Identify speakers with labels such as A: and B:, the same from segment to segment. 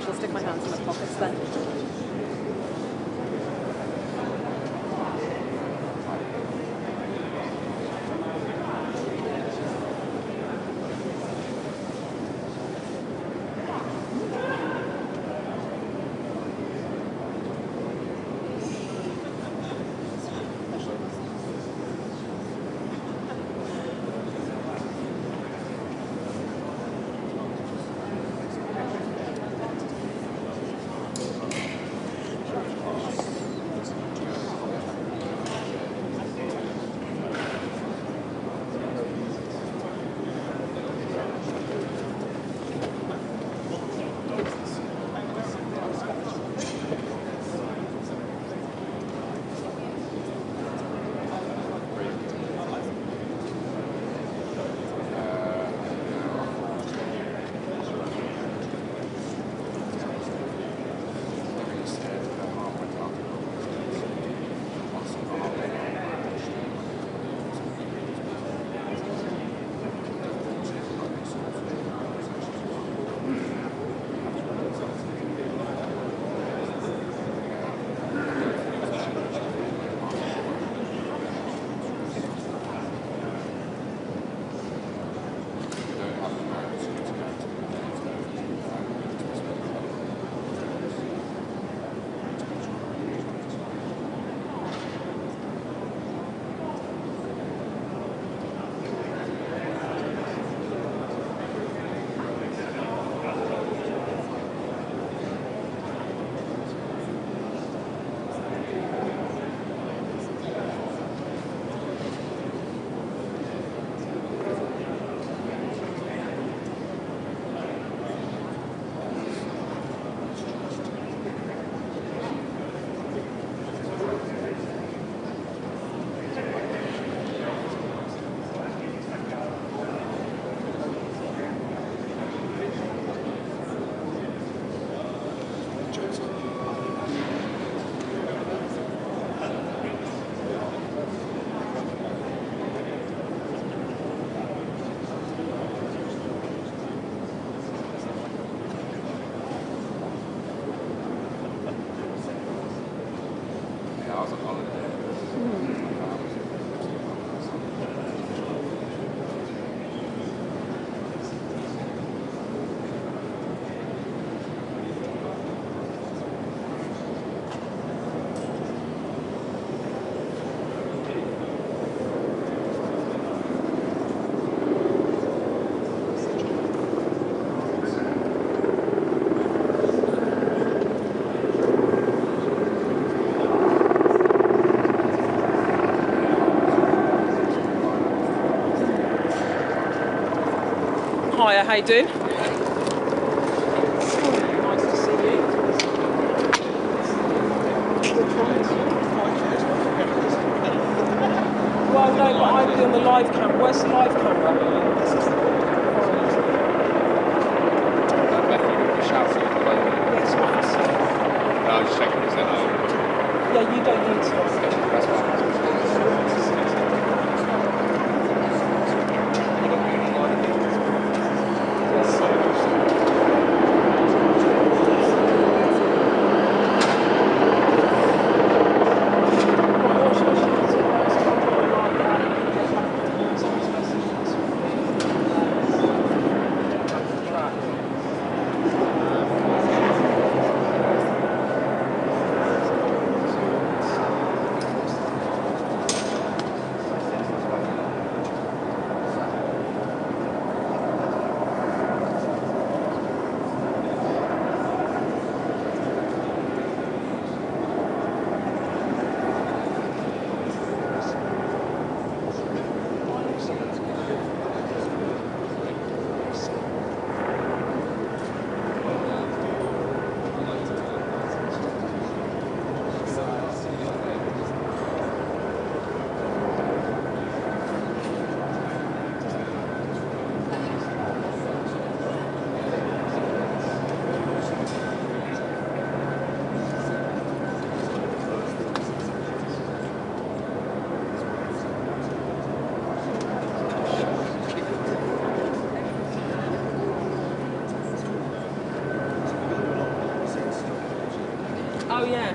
A: shall stick my hands in my pockets then. Hiya, how you doing? Nice to see you. Well, no, but I'd be on the live camera. Where's the live camera?
B: I was just checking, is that
A: Yeah, you don't need to.
B: That's fine.
A: Oh yeah.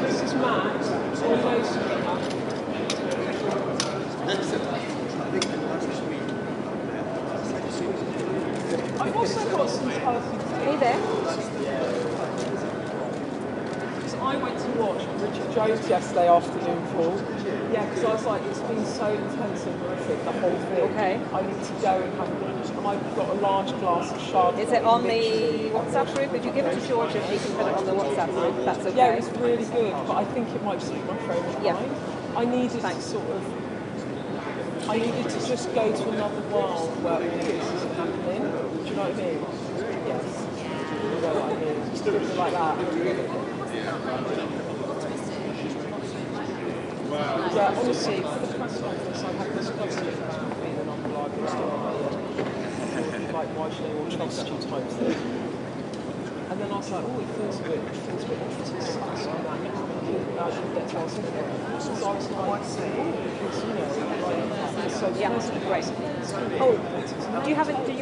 A: This is Matt. All those. I've also got some personal.
C: Hey there.
A: I went to watch Richard Jones yesterday afternoon, Paul. Yeah, because I was like, it's been so intense and horrific, the whole thing.
C: Okay.
A: I need to go and have a lunch. And I've got a large glass of Chardonnay.
C: Is it on the WhatsApp group? Would you give it to George if he can put it on the WhatsApp group? That's okay.
A: Yeah, it was really good, but I think it might suit my frame of
C: Yeah.
A: mind. I needed to sort of, I needed to just go to another world where all this isn't happening. Do you know what I mean? Yes. You know what I mean? Something like that. Yeah, honestly, for the press conference, I had this question about being an unreliable story, like why should they all trust you type thing. And then I was like, oh, it feels a bit authentic on that now. I should get to ask him. So I was like, oh, because, you know, like, it's so pleasant.
C: Great. Oh, do you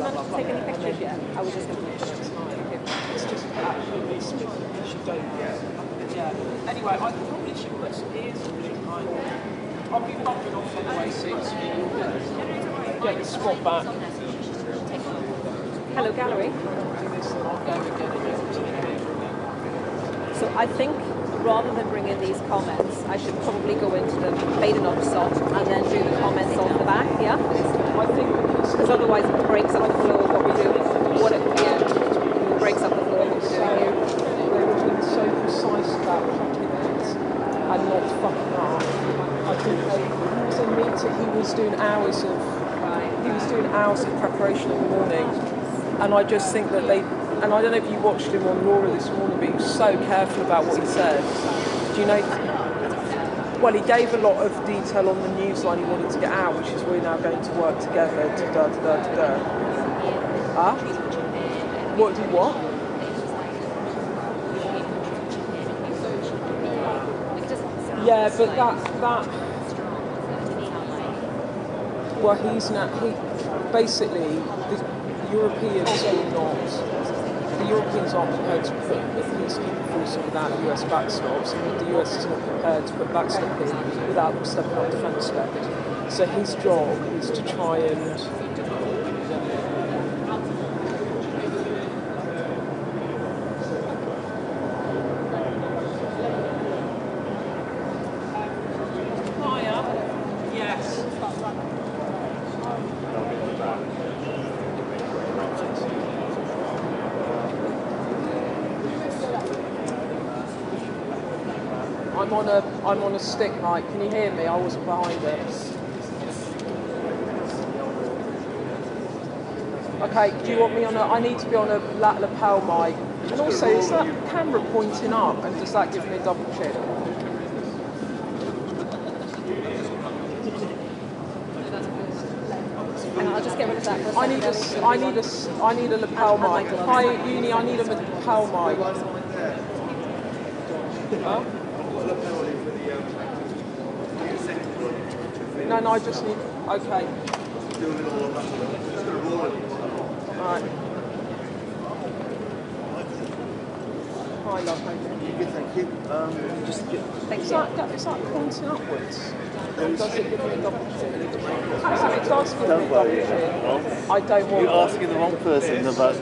C: manage to take any pictures yet? I was just going to
A: It's just actually makes me think you should don't. Yeah. Anyway, I probably should put some ears on, shouldn't I? I'll be bumping off on the way 6. Get the spot back.
C: Hello, gallery.
A: Do this and I'll go again and
C: So I think rather than bring in these comments, I should probably go into the Maiden of Sot and then do the comments off the back, yeah?
A: I think
C: Because otherwise it breaks up the flow of what we're doing. It breaks up the flow of what we're doing here.
A: they were being so precise about packing it and not fucking up. I think he was in meeting, he was doing hours of preparation in the morning, and I just think that and I don't know if you watched him on Laura this morning, but he was so careful about what he said. Do you know? Well, he gave a lot of detail on the newsline he wanted to get out, which is we're now going to work together. Huh? What do you want? Yeah, but that. Well, basically the Europeans aren't prepared to put a peacekeeping force in without US backstops, and the US is not prepared to put backstop in without them stepping up defence spend. So his job is to try and I'm on a stick mic. Can you hear me? I wasn't behind it. Okay, do you want me on I need to be on a lapel mic. And also, is that camera pointing up, and does that give me a double check?
C: And I'll just get rid of that for a second.
A: I need a lapel mic. Hi, Uni, I need a lapel mic. Huh? No, I just need. Okay. Alright. Hi, love.
D: Good, thank you.
A: Is that pointing upwards? Or does it give me a double chin? It does give me a double chin. I don't want.
D: You're asking the wrong person about.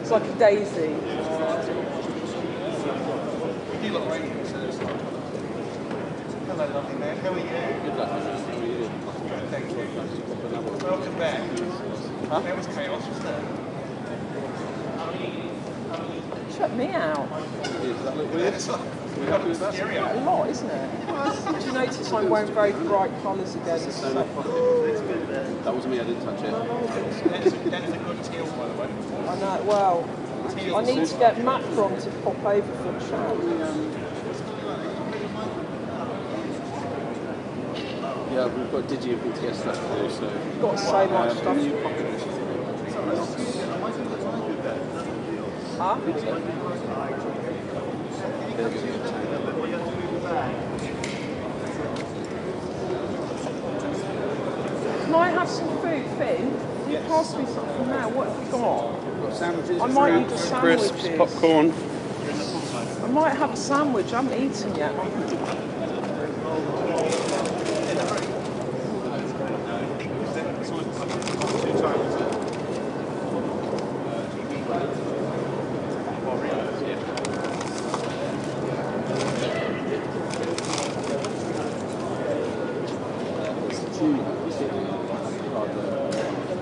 A: It's like a daisy.
E: Hello, lovely man. How are you? Thank you. Welcome back. Huh? That was chaos, wasn't it?
A: Shut me out.
E: Does that look weird? It's scary.
A: Quite a lot, isn't it? Do you notice I'm wearing very bright colours again?
B: That wasn't me, I didn't touch it.
E: That is a good teal, by the way.
A: I know, well, I need to get Macron to pop over for a chat.
B: Yeah, we've got Digi and BTS stuff to do, so...
A: You've got so much stuff.
B: Can you copy this?
A: Huh? Can I have some food, Finn? Can you pass me something now? What have we got?
B: We've got sandwiches,
A: I might need a sandwich.
B: crisps, popcorn.
A: I might have a sandwich. I haven't eaten yet.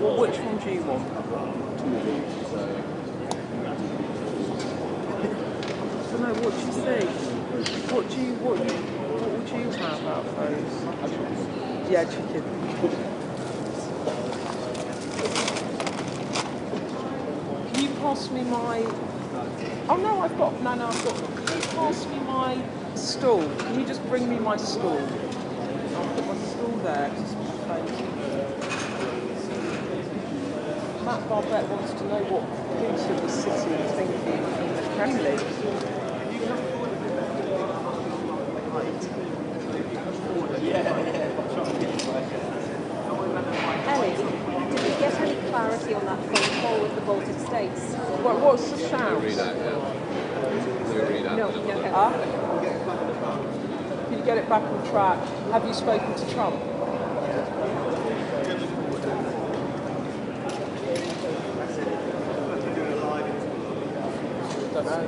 A: Well, which one do you want? I don't know, what do you think? What would you have out of those? Yeah, chicken. Can you pass me my... Oh no, I've got... Can you pass me my stool? Can you just bring me my stool? I'll put my stool there. Matt Barbette wants to know what Putin is sitting and thinking in the Kremlin.
C: Ellie, did we get any clarity on that phone call with the Baltic states?
A: What's the shout?
B: Read that, yeah. You read that.
C: No, okay.
A: Huh? Can you get it back on track? Have you spoken to Trump? Don't know.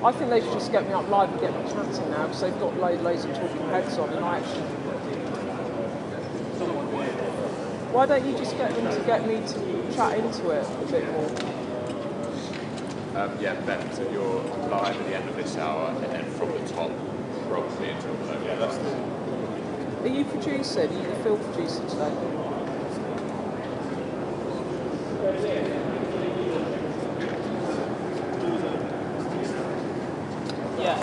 A: I think they should just get me up live and get me chatting now because they've got loads of talking heads on and I actually... Why don't you just get them to get me to chat into it a bit more?
F: Yeah, Ben, so you're live at the end of this hour and then from the top, probably until below. Yeah, that's
A: Are you producing? Are you the film producer today? Yeah.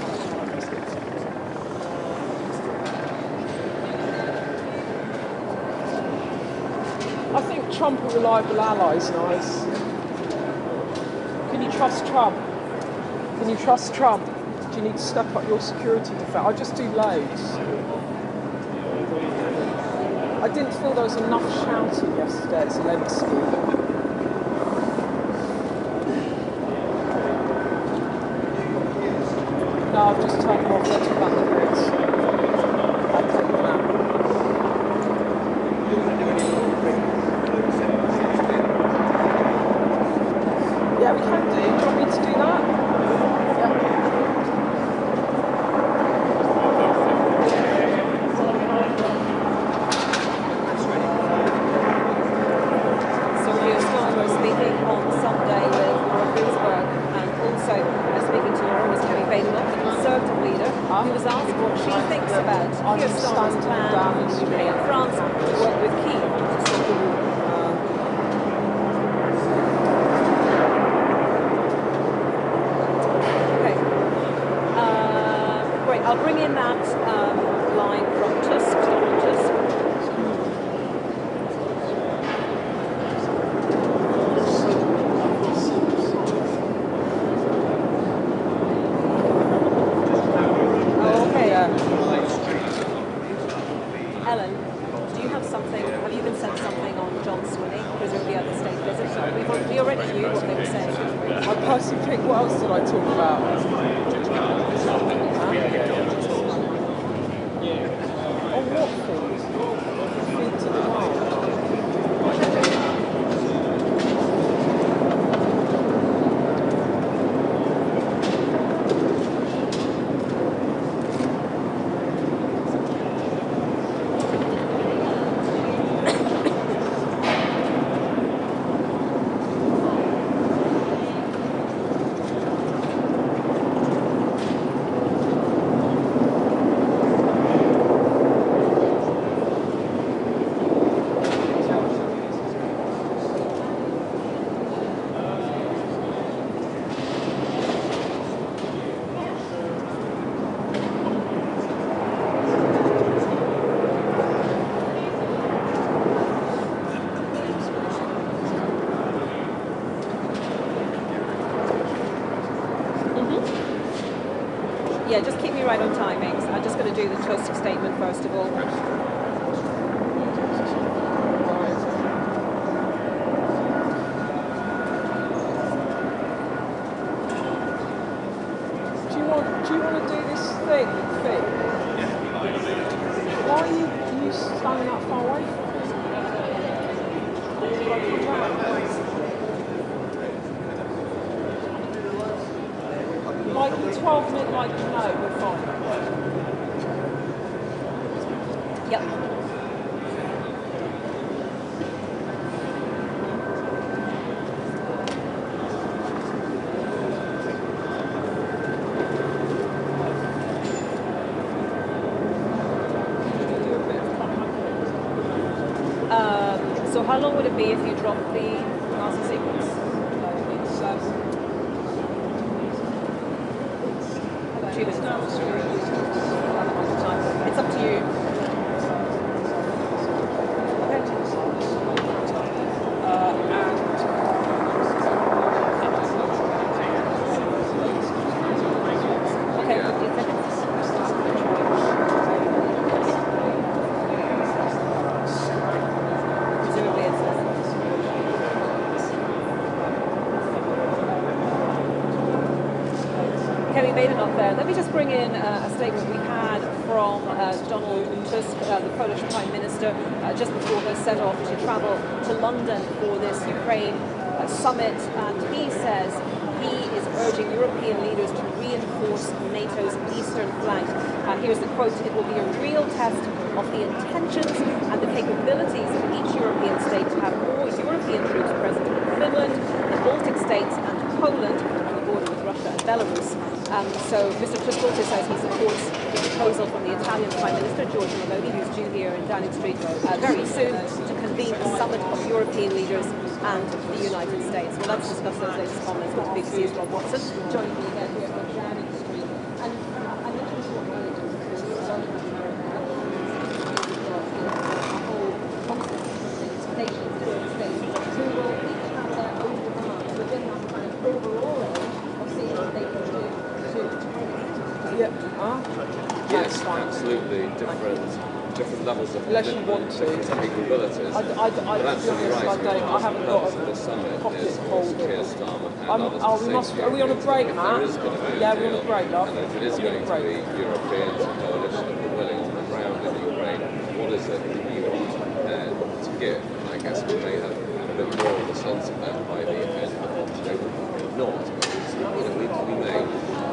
A: I think Trump are reliable allies, nice. Can you trust Trump? Can you trust Trump? Do you need to step up your security defence? I just do loads. I didn't feel there was enough shouting yesterday at Zelensky. No, I've just turned them off. Let's talk about the grids. I'll take them out. Yeah, we can do. Do you want me to do that? Yeah.
C: So Leo Storm was speaking on Sunday with Laura Ginsburg and also speaking to Laura was Kerry Bailey, the Conservative leader, who was asked what she thinks about Keir Starmer's plan in the UK and France to work with Kyiv to stop the war. Okay. Great. I'll bring in that line from Tusk, Donald Tusk. Ellen, do you have something, have you been sent something on John Swinney, presumably at the state visit? We already knew what they were saying.
A: I personally think, what else did I talk about? On what things? Feed to the mind.
C: to do the Tusk statement first of all.
A: Do you want to do this thing, Finn? Why are you standing that far away from me? Should I come back? Like in 12 minutes, like no, we're fine.
C: Yep. So how long would it be if you dropped the master sequence? It's 2 minutes. It's up to you. Okay, 15 seconds. Presumably it's less. Okay, we made enough there. Let me just bring in a statement we had from Donald Tusk, the Polish Prime Minister, just before he set off to travel to London for this Ukraine summit. And he says he is urging European leaders to reinforce NATO's eastern flank. Here's the quote: "It will be a real test of the intentions and the capabilities of each European state to have more European troops present in Finland, the Baltic states and Poland on the border with Russia and Belarus." So Mr. Tusk also says he supports the proposal from the Italian Prime Minister, Giorgia Meloni, who's due here in Downing Street very soon, to convene a summit of European leaders and the United States. Well, let's discuss those latest comments with BBC's Rob Watson, joining me again here in Downing Street. And I mentioned to what nations, different states, who will each have their own demands within that kind of overall aim of seeing what they can do to bring it to
A: Yeah.
B: Yes, absolutely. Different levels of
A: Unless you
B: commitment,
A: want to.
B: different capabilities.
A: But
B: absolutely right.
A: I haven't got
B: for the summit
A: pocket
B: is
A: hold.
B: Keir Starmer and others.
A: Are we on a break,
B: If
A: Matt?
B: there is going to be
A: Yeah, we're on a break, love.
B: and if it is
A: We're on
B: going
A: a
B: to
A: break.
B: be Europeans, a coalition that are willing to the ground in Ukraine, what is it that you are prepared to give? And I guess we may have a bit more of a sense of that by the end of October. Not, we may.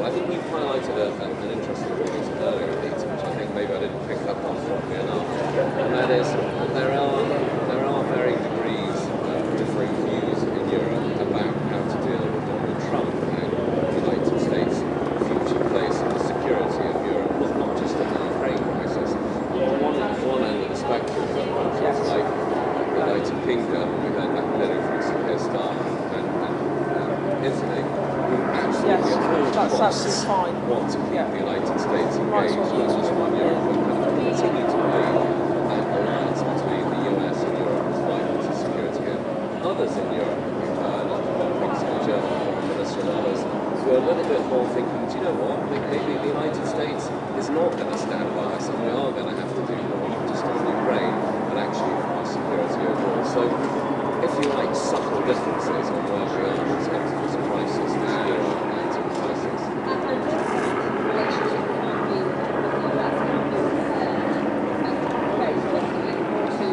B: Well, I think you've highlighted an interesting point earlier, Peter, which I think maybe I didn't pick up on properly enough, and that is that there are varying degrees of differing views in Europe about how to deal with Donald Trump and the United States' future place in the security of Europe, not just in the Ukraine crisis. On one end of the spectrum, countries like the United Kingdom, we heard that clearly from Keir Starmer, and Italy, who absolutely at all
A: that's
B: costs
A: absolutely fine.
B: want to keep the United States
A: Right,
B: engaged,
A: so
B: not just in Europe, but kind of continue to believe that alliance between the US and Europe is vital to security. And others in Europe, we've heard, things like German Foreign Minister and others, who are a little bit more thinking, do you know what, maybe the United States is not going to stand by us and we are going to have to do more, not just on Ukraine, but actually for our security overall. So, if you like, subtle differences on where we are when it comes to this crisis, this Euro-Atlantic crisis.
C: And this relationship can be with the US can be very closely more to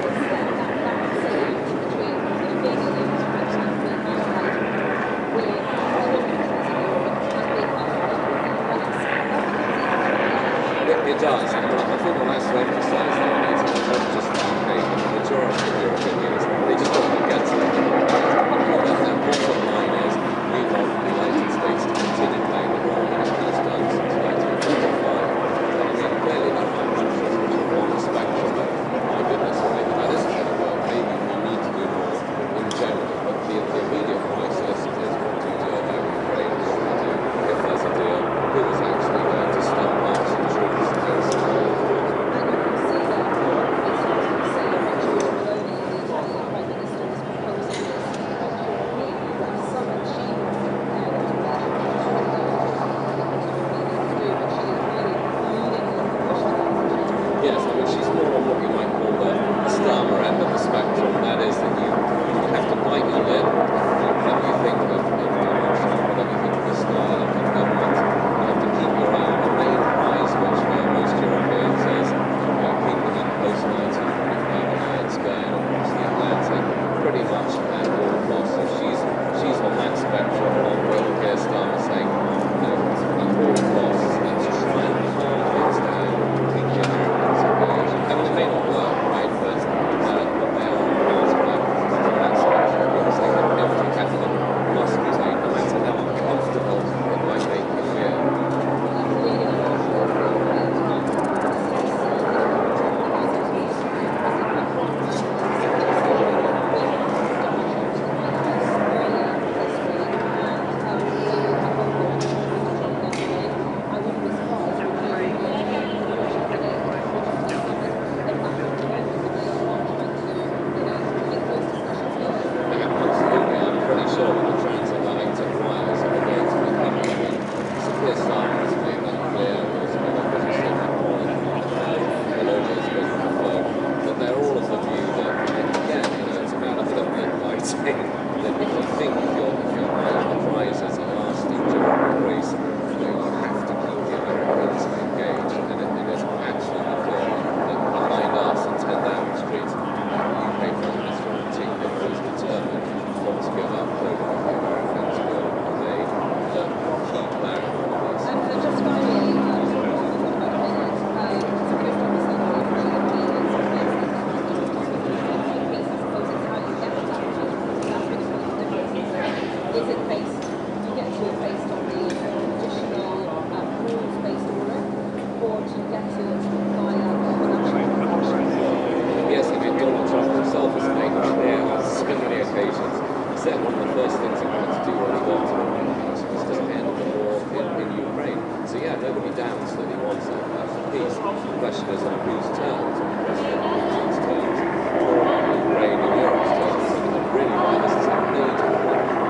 C: extend that balance between being a leader and being allied with other countries in Europe and being allied with the US.
B: It does, and I think one has to emphasise that it's not just the UK, but the majority of European leaders, they just don't want to get to it. Their bottom line is, we want the United States to continue playing the role that it has done since 1945. And I mean, clearly there are countries which are on the spectrum of, my goodness, maybe that isn't going to work, maybe we need to do more in general, but the immediate crisis is what do you do about Ukraine, what do you do if there's a deal, who is actually going to step up some troops against it?
C: And you can see that, for instance, you can see when Giorgia Meloni, the Italian Prime Minister, was
B: Yes, I mean, Donald Trump himself has made it clear on so many occasions. He said one of the first things he wanted to do when he got to the White House was to end the war in Ukraine. So yeah, nobody doubts that he wants a peace. The question is on whose terms, on President Putin's terms, or on Ukraine and Europe's terms. And really why this is a major problem,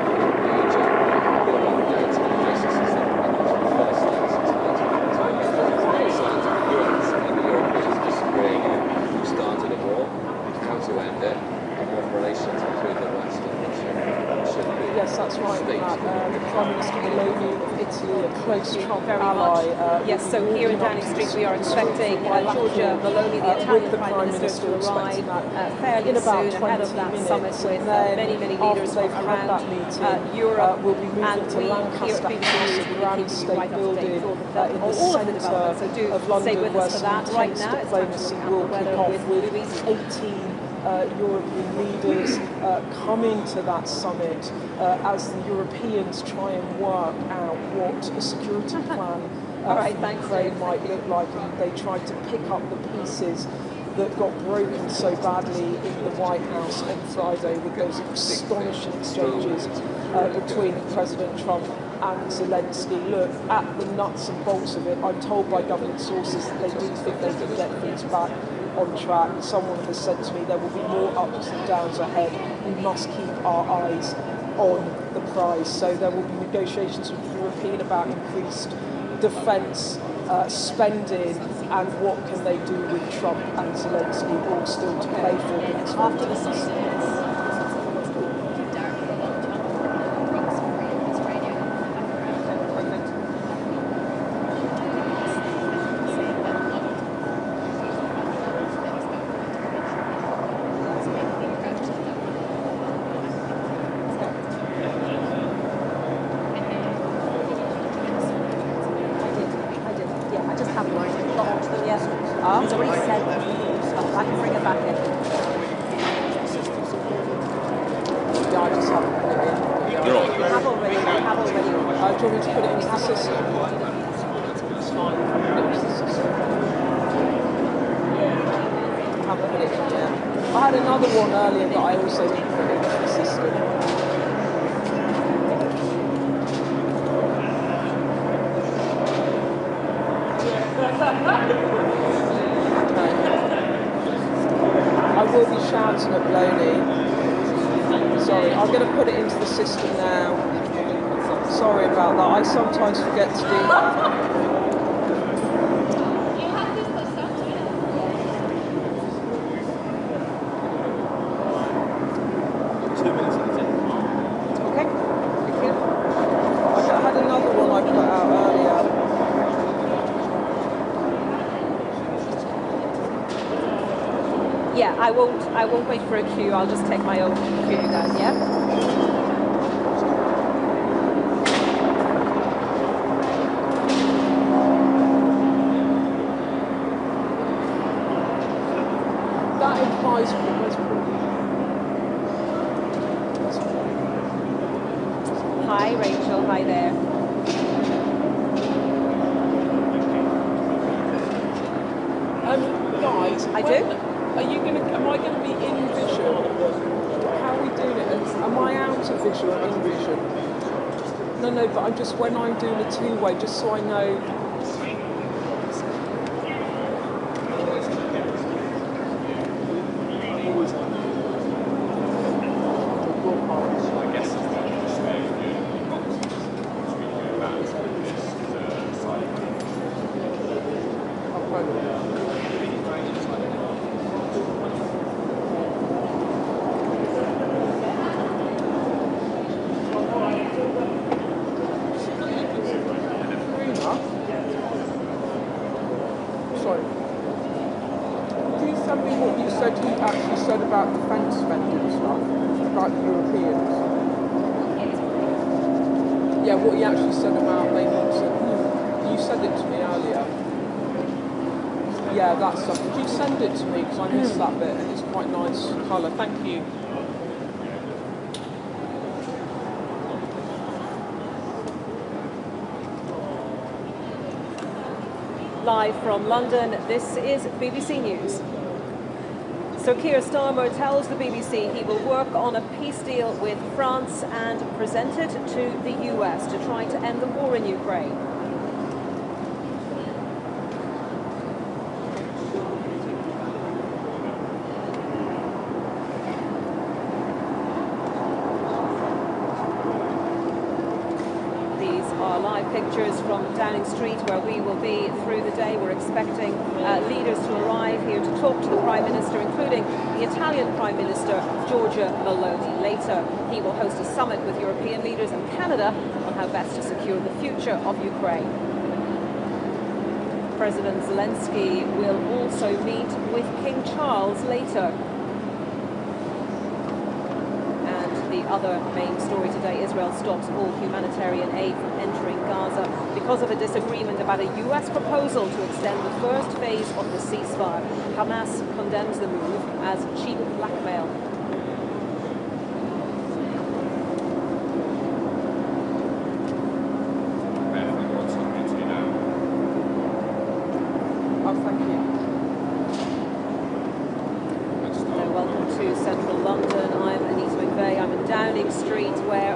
B: major build-up debt to the basis is that pretty much the first steps is that signs of the US and the Europeans disagreeing on who started a war, how to end it, and what relations between the West and Russia should be.
A: Yes, that's right. Prime Minister Meloni of Italy, a close Trump
C: Very
A: ally.
C: much. Yes, so here in Downing Street we are expecting Giorgia Meloni, the Italian Prime Minister, to arrive fairly soon ahead of that summit with many leaders from around Europe.
A: We'll be moving
C: and
A: to Lancaster House, a grand state building in the centre of London, where some intense diplomacy will kick off with 18 European leaders coming to that summit as the Europeans try and work out what a security plan for Ukraine might look like, and they tried to pick up the pieces that got broken so badly in the White House on Friday with those astonishing exchanges between President Trump and Zelensky. Look, at the nuts and bolts of it, I'm told by government sources that they do think they can get things back on track. Someone has said to me there will be more ups and downs ahead. We must keep our eyes on the prize. So there will be negotiations with the European about increased defence spending and what can they do with Trump and Zelensky all still to play for after the summit.
C: He's already said stuff. I can bring it back in.
A: Yeah, I just haven't put it in.
C: We have already. Do you want
A: me to put it into the system? It's fine. I put it into the system. I haven't put it in yet. I had another one earlier that I also didn't put into the system. I will be shouting at Bloney. Sorry, I'm going to put it into the system now. Sorry about that. I sometimes forget to do that.
C: Yeah, I won't wait for a queue. I'll just take my own queue down, yeah?
A: That implies
C: Hi Rachel, hi there.
A: Guys,
C: I do?
A: Am I gonna be in vision? How are we doing it? Am I out of vision or in vision? No, but I'm just, when I'm doing a two-way, just so I know. About defence spending and stuff, about the Europeans. Yeah, what he actually said about they need to. You said it to me earlier. Yeah, that stuff. Could you send it to me because I missed that bit and it's quite nice colour. Thank you.
C: live from London. This is BBC News. So Keir Starmer tells the BBC he will work on a peace deal with France and present it to the US to try to end the war in Ukraine. Live pictures from Downing Street, where we will be through the day. We're expecting leaders to arrive here to talk to the Prime Minister, including the Italian Prime Minister, Giorgia Meloni. Later, he will host a summit with European leaders and Canada on how best to secure the future of Ukraine. President Zelensky will also meet with King Charles later. The other main story today, Israel stops all humanitarian aid from entering Gaza because of a disagreement about a US proposal to extend the first phase of the ceasefire. Hamas condemns the move as cheap blackmail.
A: Oh, thank you.
C: Welcome to central London. I'm Anita McVeigh. I'm in Downing Street, where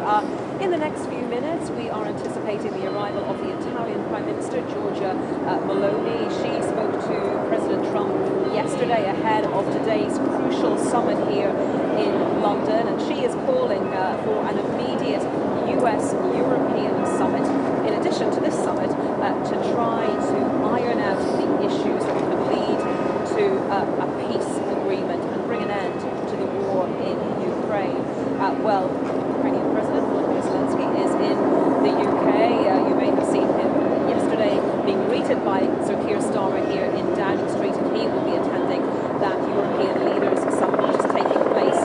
C: in the next few minutes we are anticipating the arrival of the Italian Prime Minister, Giorgia Meloni. She spoke to President Trump yesterday ahead of today's crucial summit here in London, and she is calling for an immediate US-European summit, in addition to this summit, to try to iron out the issues that could lead to a peace agreement and bring an end to the war in Ukraine. Ukrainian President Vladimir Zelensky is in the UK. You may have seen him yesterday being greeted by Sir Keir Starmer here in Downing Street, and he will be attending that European Leaders Summit, which is taking place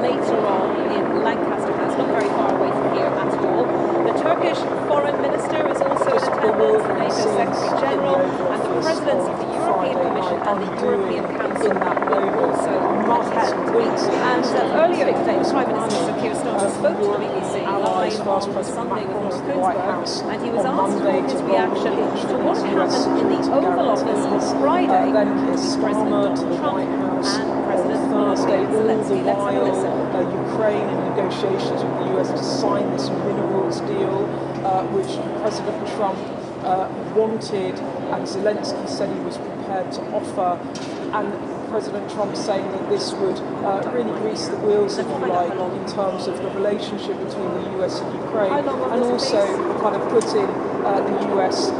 C: later on in Lancaster House, not very far away from here at all. The Turkish Foreign Minister is also in attendance, the NATO Secretary General, and the Presidents of the European Commission and the European Council will also attend. And earlier today, Prime Minister Sir Keir Starmer spoke to the BBC live on Sunday with Laura Kuenssberg, and he was asked for his reaction to what happened in the Oval Office on Friday between President Donald Trump and President Volodymyr Zelensky. Let's have a listen.
A: Ukraine in negotiations with the US to sign this minerals deal, which President Trump wanted, and Zelensky said he was prepared to offer, and President Trump saying that this would really grease the wheels, if you like, in terms of the relationship between the US and Ukraine, and also kind of putting the US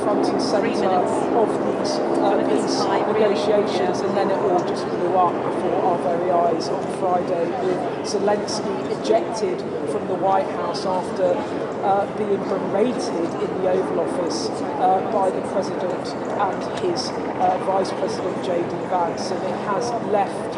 A: front and centre of these peace negotiations, and then it all just blew up before our very eyes on Friday, with Zelensky ejected from the White House after being berated in the Oval Office by the President and his Vice President J.D. Vance, and it has left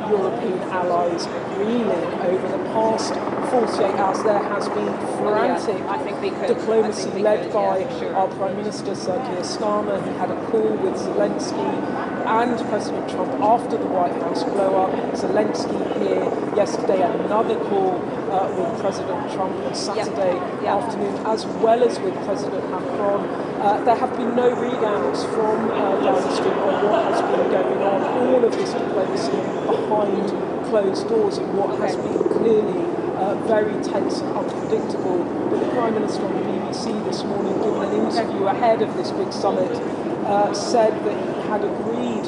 A: European allies reeling over the past 48 hours. There has been frantic diplomacy led by our Prime Minister Sir Keir Starmer. He had a call with Zelensky and President Trump after the White House blow-up. Zelensky here yesterday, another call with President Trump on Saturday afternoon, as well as with President Macron. There have been no readouts from Downing Street on what has been going on. All of this diplomacy behind closed doors, and what has been clearly very tense and unpredictable. But the Prime Minister on the BBC this morning, given an interview ahead of this big summit, said that he had agreed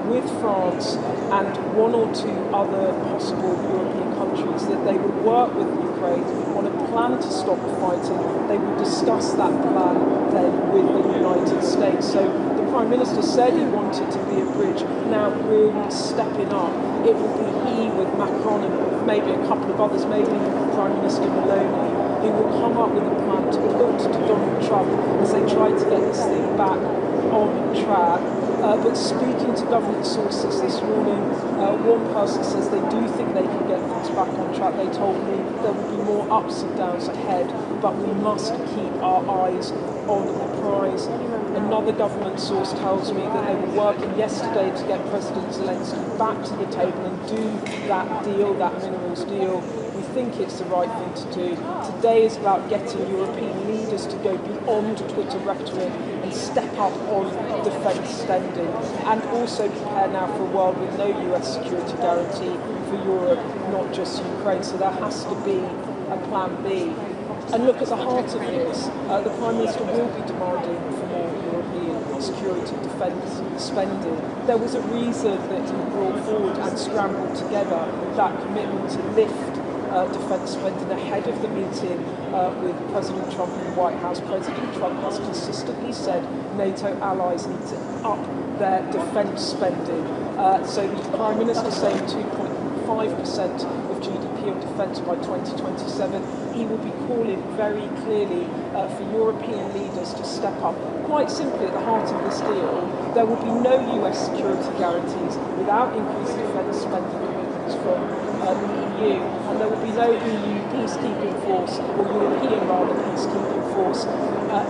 A: with France and one or two other possible European countries that they would work with Ukraine on a plan to stop the fighting. They would discuss that plan then with the United States. So the Prime Minister said he wanted to be a bridge. Now really stepping up, it will be he with Macron and maybe a couple of others, maybe Prime Minister Meloni, who will come up with a plan to put to Donald Trump as they try to get this thing back on track. But speaking to government sources this morning, one person says they do think they can get things back on track. They told me there will be more ups and downs ahead, but we must keep our eyes on the prize. Another government source tells me that they were working yesterday to get President Zelensky back to the table and do that deal, that minerals deal. We think it's the right thing to do. Today is about getting European leaders to go beyond Twitter rhetoric and step up on defence spending, and also prepare now for a world with no US security guarantee for Europe, not just Ukraine. So there has to be a plan B. And look, at the heart of this, the Prime Minister will be demanding for more European security defence spending. There was a reason that he brought forward and scrambled together that commitment to lift defence spending ahead of the meeting with President Trump in the White House. President Trump has consistently said NATO allies need to up their defence spending. So the Prime Minister saying 2.5% of GDP on defence by 2027. He will be calling very clearly for European leaders to step up. Quite simply, at the heart of this deal, there will be no US security guarantees without increased defence spending commitments from the EU, and there will be no EU peacekeeping force, or European rather peacekeeping force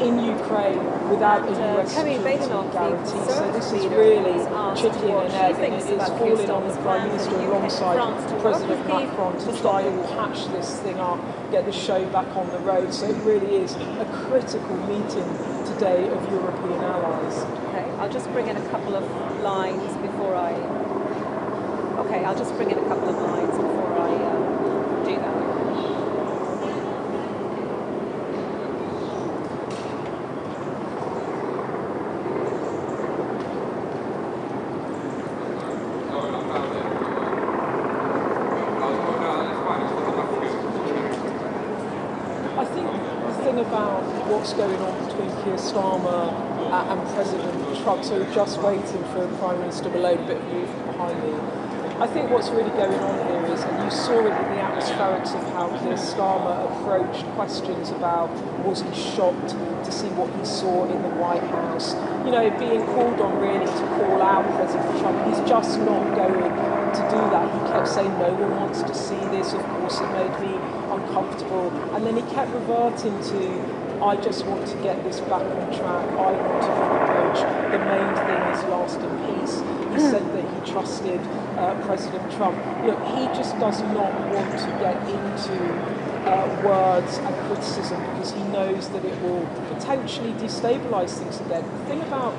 A: in Ukraine without a US security guarantee. So this is really chicken and egg, and it is falling on the Prime Minister alongside President Macron to try and patch this thing up, get the show back on the road. So it really is a critical meeting today of European allies.
C: Okay, I'll just bring in a couple of lines before I... Okay, I'll just bring in a couple of lines before I do that.
A: I think the thing about what's going on between Keir Starmer and President Trump, so just waiting for Prime Minister Malone, a bit of movement behind me. I think what's really going on here is, and you saw it in the atmospherics of how Keir Starmer approached questions about was he shocked to see what he saw in the White House. You know, being called on really to call out President Trump, he's just not going to do that. He kept saying no one wants to see this, of course it made me uncomfortable, and then he kept reverting to I just want to get this back on track, I want to approach, the main thing is lasting peace. He said that he trusted President Trump. Look, he just does not want to get into words and criticism because he knows that it will potentially destabilise things again. The thing about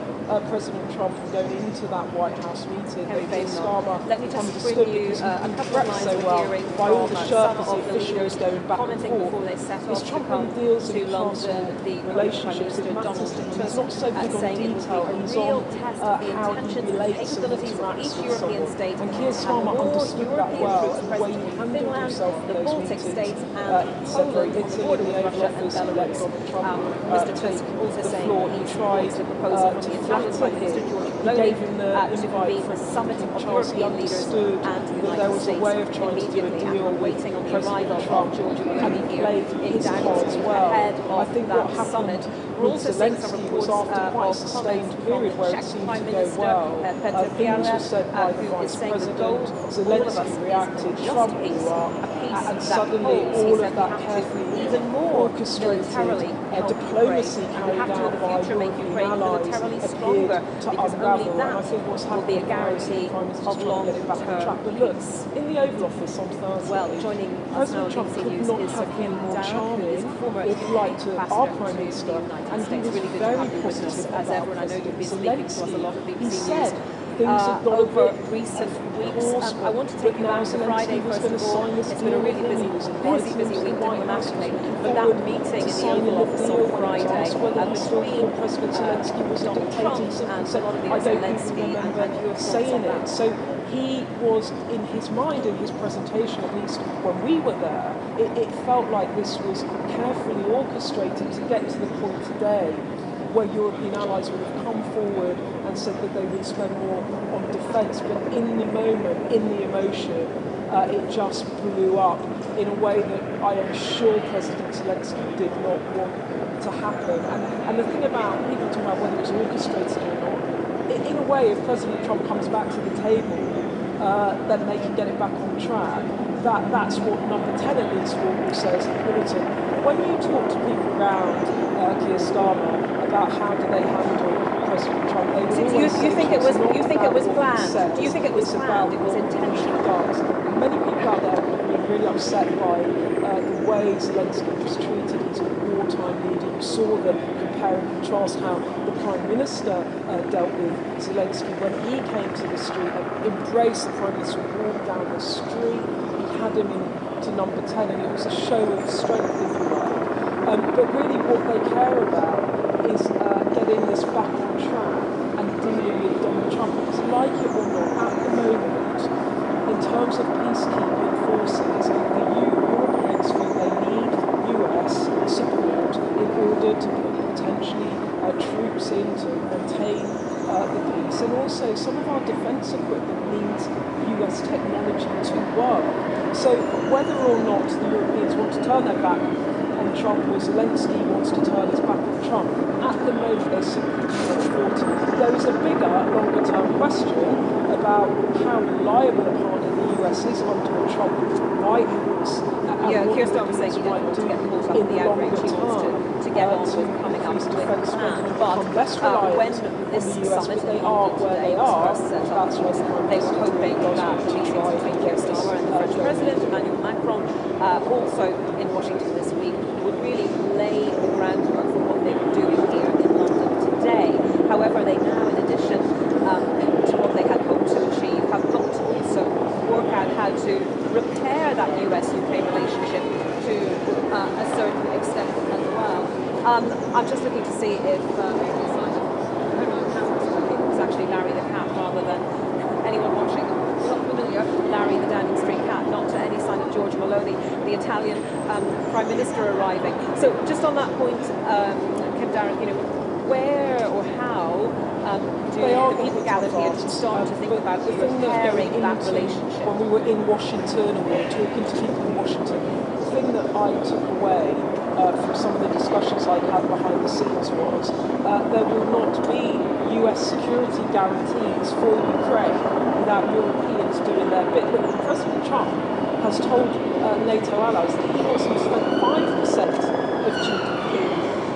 A: President Trump going into that White House meeting, that Keir Starmer understood because he prepped so well by all the Sherpas, the officials going back and forth, is Trump really deals in personal relationships with matters to him. He's not so big on detail, he's on how he relates and interacts with someone. And Keir Starmer understood that well, and the way he handled himself in those meetings, he said very little in the Oval Office, he let Donald Trump take the floor, he tried to flatter him, he gave him the invite for a summit of Charles, he understood that there was a way of trying to do a deal with President Trump, and he played his cards well. I think what happened with Zelensky was after quite a sustained period where it seemed to go well. Things were said by the Vice President, Zelensky reacted, Trump blew up, and suddenly all of that carefully orchestrated diplomacy carried out by European allies appeared to unravel. And I think what's happening now is the Prime Minister's trying to get it back on track. But look, in the Oval Office on Thursday, President Trump could not have been more charming, if like to our Prime Minister, and he was very positive about President Zelensky. He said things have got
C: over recent weeks. I want to take you back to Friday, first of all. It's been a really busy week diplomatically. But that meeting in the Oval Office on Friday between Donald Trump and Vladimir Zelensky and you
A: saying it. So he was, in his mind, in his presentation, at least when we were there, it felt like this was carefully orchestrated to get to the point today where European allies would have come forward and said that they would spend more on defence, but in the moment, in the emotion, it just blew up in a way that I am sure President Zelensky did not want to happen. And the thing about people talking about whether it was orchestrated or not, in a way, if President Trump comes back to the table, then they can get it back on track. That's what number 10 at least says in Britain. When you talk to people around Keir Starmer about how do they handle President Trump, they
C: do you think it was planned? Do you think it was planned? It was intentional?
A: Many people out there really upset by the way Zelensky was treated. He's a wartime leader. You saw the compare and contrast how the Prime Minister dealt with Zelensky when he came to the street and embraced the Prime Minister, walked down the street. He had him into number 10, and it was a show of strength, if you like. But really what they care about is getting this back on track and dealing with Donald Trump. Because like it or not, at the moment, in terms of peacekeeping forces, the Europeans feel they need US support in order to put potentially troops in to maintain the peace. And also some of our defence equipment needs US technology to work. So whether or not the Europeans want to turn their back on Trump or Zelensky wants to turn his back on Trump, at the moment they simply do not afford to. There is a bigger, longer term question about how reliable a partner the US is under a Trump White House.
C: Yeah, Keir Starmer saying he doesn't want to get caught up in the outrage. He wants to get on with coming up with a plan. But when this summit in London today was first set up, they were hoping that the meetings between Keir Starmer and the French President, Emmanuel Macron, also in Washington this week, would really lay the groundwork for what they were doing here in London today. However, they now, in addition to what they had hoped to achieve, have got to also work out how to repair that US-UK relationship to a certain extent as well. I'm just looking to see if it's actually Larry the cat rather than anyone watching. Not familiar, Larry the Downing Street cat, not to any sign of George Maloney, the Italian Prime Minister arriving. So just on that point, Kim Darren, where or how do the people gathered here to start to think about repairing that relationship?
A: When we were in Washington and we were talking to people in Washington, the thing that I took away from some of the discussions I had behind the scenes was there will not be US security guarantees for Ukraine without Europeans doing their bit. But President Trump has told NATO allies that he wants to spend 5% of GDP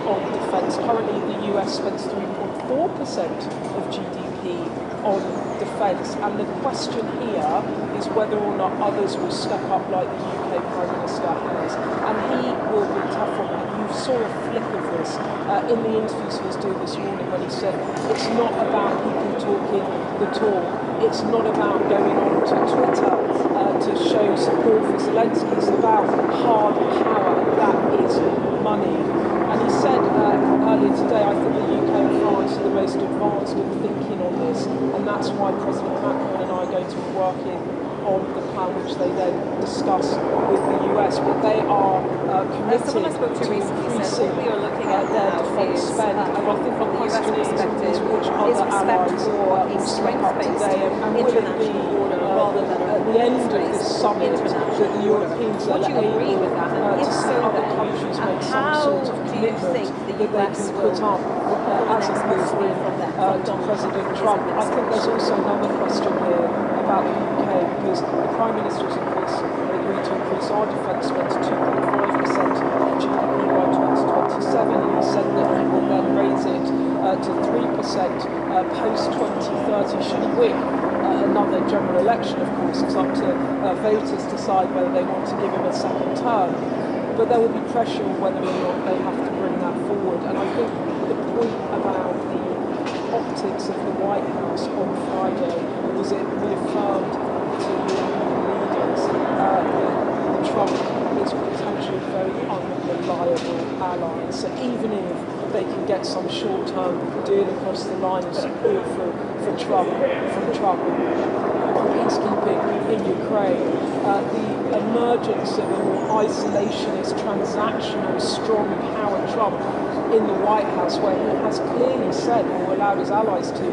A: on defence. Currently the US spends 3.4% of GDP on defence, and the question here is whether or not others will step up like the UK Prime Minister has, and he will be tough on that. You saw a flick of this in the interviews he was doing this morning when he said it's not about people talking the talk, it's not about going on to Twitter to show support for Zelensky, it's about hard power, that is money. And he said earlier today, I think the UK and France are the most advanced in thinking on this, and that's why President Macron and I are going to be working on the plan which they then discuss with the US. But they are committed
C: someone I spoke to recently said what we are looking at
A: their
C: now
A: defence
C: is,
A: spend. And I think
C: from the US perspective,
A: is which
C: is
A: other
C: respect
A: allies
C: for a
A: will step up
C: strength-based
A: today, and will it be
C: international order rather than
A: at the end of this summit that the Europeans are
C: Would you agree with that? And
A: able
C: if
A: to
C: so,
A: see other
C: then,
A: countries make some
C: how
A: sort of
C: do you
A: commitment
C: think the
A: that they
C: US
A: can
C: will
A: put up as it moves with to President Trump? I think there's also another question here about the UK, because the Prime Minister has agreed to increase our defence spend to 2.5% of GDP by 2027, and he said that he will then raise it to 3% post-2030 should he win another general election. Of course, it's up to voters to decide whether they want to give him a second term, but there will be pressure on whether or not they have to bring that forward. And I think the point about the optics of the White House on Friday was it reaffirmed to European leaders that Trump is potentially a very unreliable ally. So even if they can get some short-term deal across the line of support from Trump, peacekeeping in Ukraine, the emergence of a more isolationist, transactional, strong power Trump in the White House, where he has clearly said, or allowed his allies to,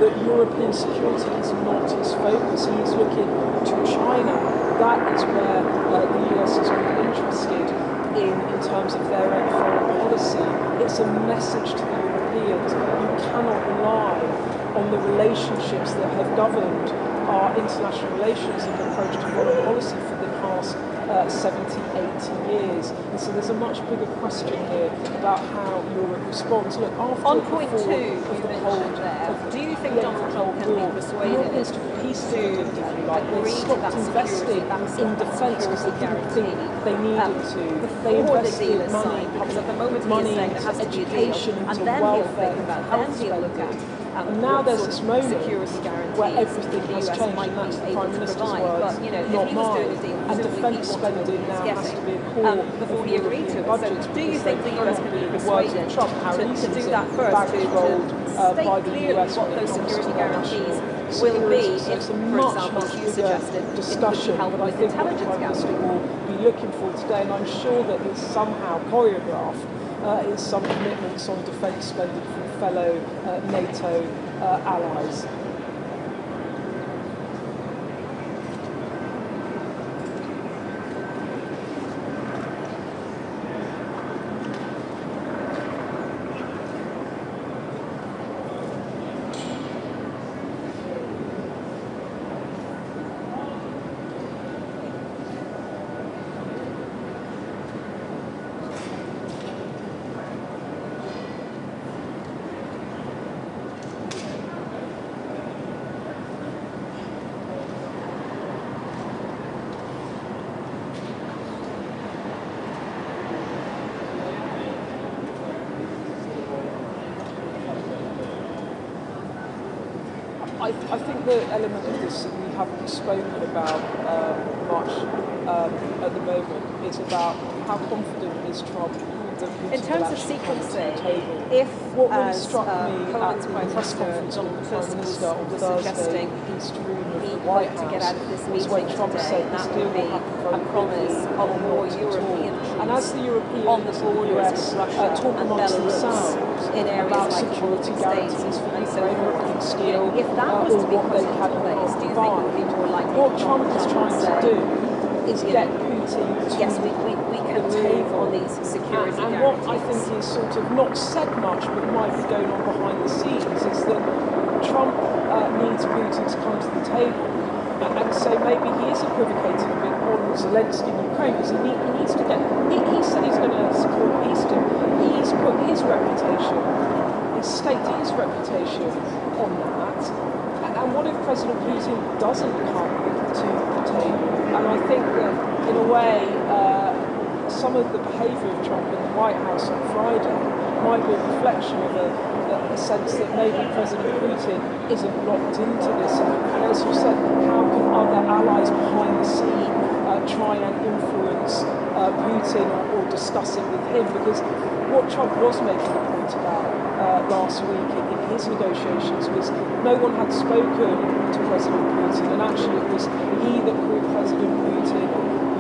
A: that European security is not his focus. He is looking to China. That is where the US is more interested in terms of their own foreign policy. It's a message to the Europeans. You cannot rely on the relationships that have governed our international relations and approach to foreign policy for the last 70, 80 years. And so there's a much bigger question here about how Europe responds. Look, after
C: On
A: the
C: point
A: fall
C: two,
A: of
C: you
A: the
C: mentioned there, do you think Donald Trump can be persuaded
A: Europeans took a piece of it, if you like. They
C: agree to
A: stopped
C: that
A: investing
C: security,
A: in defence because they didn't think they needed to. They
C: before the
A: invested
C: deal is
A: money,
C: signed? Because at the
A: public
C: moment
A: money
C: he's saying
A: into
C: there has to be a deal,
A: education,
C: and
A: into
C: then he'll
A: welfare,
C: think
A: into
C: about,
A: health
C: then he'll look
A: spending.
C: at
A: And now
C: what
A: there's
C: sort
A: this
C: of
A: moment
C: security guarantees
A: where everything
C: the
A: has
C: US
A: changed,
C: might
A: and that's
C: be
A: the
C: able
A: Prime
C: to
A: Minister's
C: provide.
A: words,
C: But, you know, if
A: not
C: he was doing
A: mine.
C: a deal,
A: And
C: presumably
A: defence
C: he'd want to know
A: spending
C: what he was
A: now has
C: getting
A: to be a core
C: before
A: of
C: he agreed to
A: European
C: it. So
A: budgets
C: do you
A: because
C: think
A: they
C: the US
A: cannot
C: can
A: be,
C: be
A: in the words of
C: persuaded
A: Trump, how
C: to
A: easy
C: do
A: is
C: that
A: it,
C: first, to
A: bankrolled
C: state
A: by the
C: clearly
A: US
C: what
A: when it
C: those
A: comes
C: security
A: to their
C: guarantees
A: national
C: will be
A: security? So
C: if,
A: it's a
C: for
A: much,
C: example,
A: much
C: as you
A: bigger
C: suggested, it
A: discussion,
C: could help
A: but I
C: with
A: think what the
C: intelligence
A: Prime Minister
C: gathering.
A: will be looking for today, and I'm sure that it's somehow choreographed, is some commitments on defence spending from fellow NATO allies. I think the element of this that we haven't spoken about much at the moment is about how confident is Trump that Putin
C: In terms
A: will
C: of
A: actually come to the
C: secrecy,
A: table.
C: if,
A: What really
C: as
A: struck me at
C: Poland's
A: the
C: Prime
A: press
C: Minister
A: conference with
C: Donald
A: the Prime
C: Tusk
A: Minister on
C: was
A: Thursday
C: suggesting
A: in the East Room of
C: he
A: the White
C: hoped to
A: House
C: get out of this
A: was when
C: meeting
A: Trump
C: today,
A: said
C: and
A: this
C: that
A: deal
C: would be
A: will happen
C: a
A: very
C: promise
A: quickly
C: of
A: or
C: more
A: not at
C: European
A: all. And
C: troops
A: as the
C: on the
A: Europeans and the
C: borders
A: US
C: with Russia
A: talk
C: and
A: amongst
C: Belarus
A: themselves
C: in areas
A: about
C: like the
A: security
C: Baltic States
A: guarantees for
C: and so
A: Ukraine or
C: forth.
A: anything
C: You
A: steel
C: know, if that was
A: or
C: to be
A: what
C: put
A: they
C: into
A: can or
C: place,
A: can't
C: do you think it would be
A: provide,
C: more likely
A: what
C: that
A: Trump
C: Donald
A: is
C: Trump would
A: trying to
C: say,
A: do is
C: you
A: get
C: know,
A: Putin to
C: yes, we can
A: the
C: move
A: table.
C: on these security
A: And what I think is sort of not said much but might be going on behind the scenes is that Trump needs Putin to come to the table. And so maybe he is equivocating a bit on Zelensky in Ukraine because he needs to get. He said he's going to support a peace deal. He's put his reputation, he's staked his reputation on that. And what if President Putin doesn't come to the table? And I think that, in a way, some of the behaviour of Trump in the White House on Friday might be a reflection of a sense that maybe President Putin isn't locked into this. And as you said, how can other allies behind the scene try and influence Putin or discuss it with him? Because what Trump was making a point about last week in his negotiations was no one had spoken to President Putin, and actually it was he that called President Putin.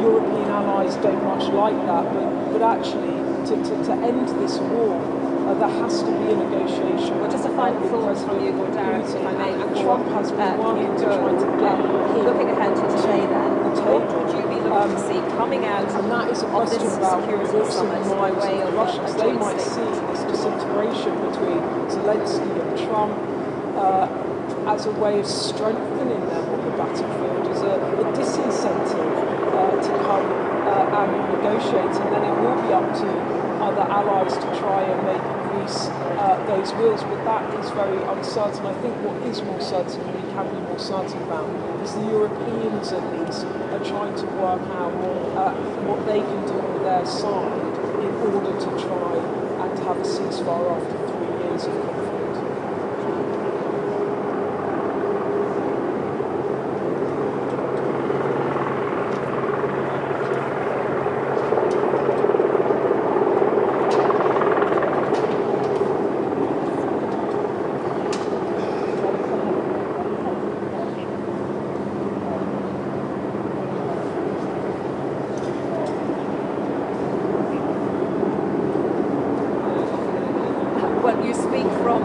A: European allies don't much like that, but actually to end this war, there has to be a negotiation.
C: Well, just a final thought from you, Darren, if I may.
A: And Trump has been working to try to get him
C: looking ahead to today, then, what would you be looking to see coming out
A: and that is a
C: of
A: question
C: this
A: about
C: security
A: what's in
C: summit
A: the
C: by
A: minds
C: way
A: of
C: of
A: the Russians.
C: a
A: They
C: joint
A: might see
C: statement?
A: this disintegration between Zelensky and Trump as a way of strengthening them on the battlefield, as a disincentive to come and negotiate, and then it will be up to other allies to try and maybe grease those wheels, but that is very uncertain. I think what is more certain, and we can be more certain about, is the Europeans at least are trying to work out what they can do on their side in order to try and have a ceasefire after 3 years of conflict.
C: Well, you speak from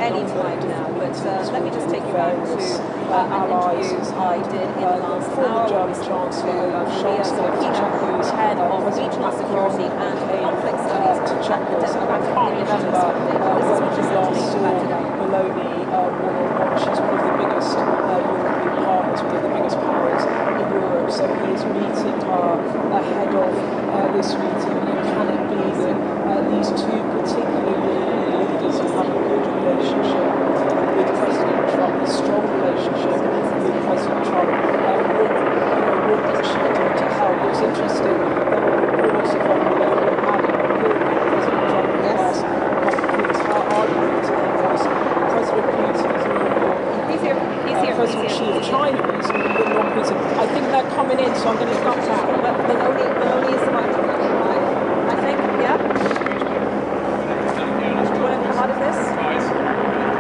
C: any time now, but let me just take you back to an interview I did in the last hour when we spoke to Maria Zorkina, who's head of regional security and conflict studies at the Democratic Independence Foundation. This is what she said to me about today.
A: Meloni one-on-one. She's one of the biggest European partners, one of the biggest powers in Europe. So he is meeting her ahead of this meeting. And can it be that these two particular European leaders have a good relationship with President Trump, a strong relationship with President Trump? What did she do to help? It was interesting. There were reports of Meloni had appealed with President Trump in the last couple of weeks. Her argument to him was President Putin is President Xi of China is not Putin. I think they're coming in, so I'm going to cut out.
C: Meloni is the microphone, right? I think, yeah? Do you want to come out of this? Can we come out of this?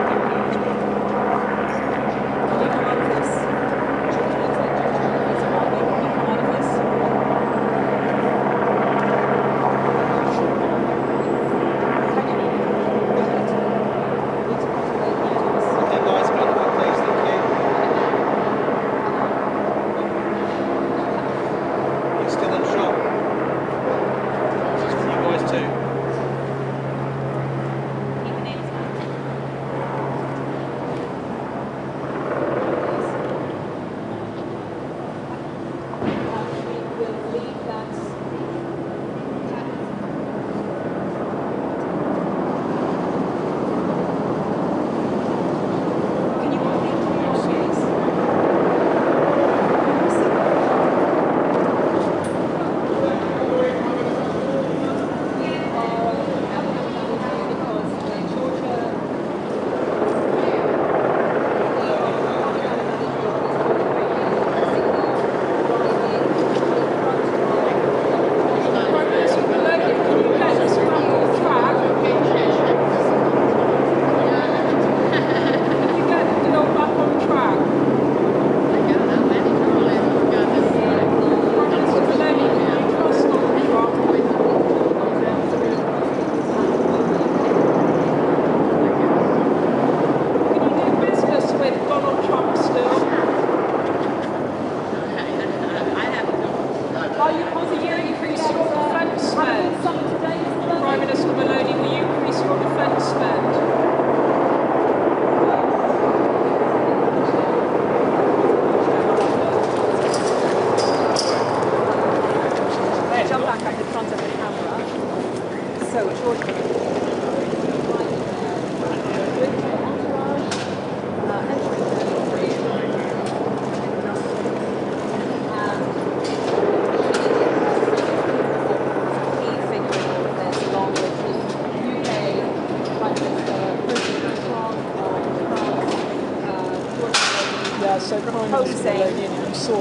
A: So Prime Minister Meloni, you saw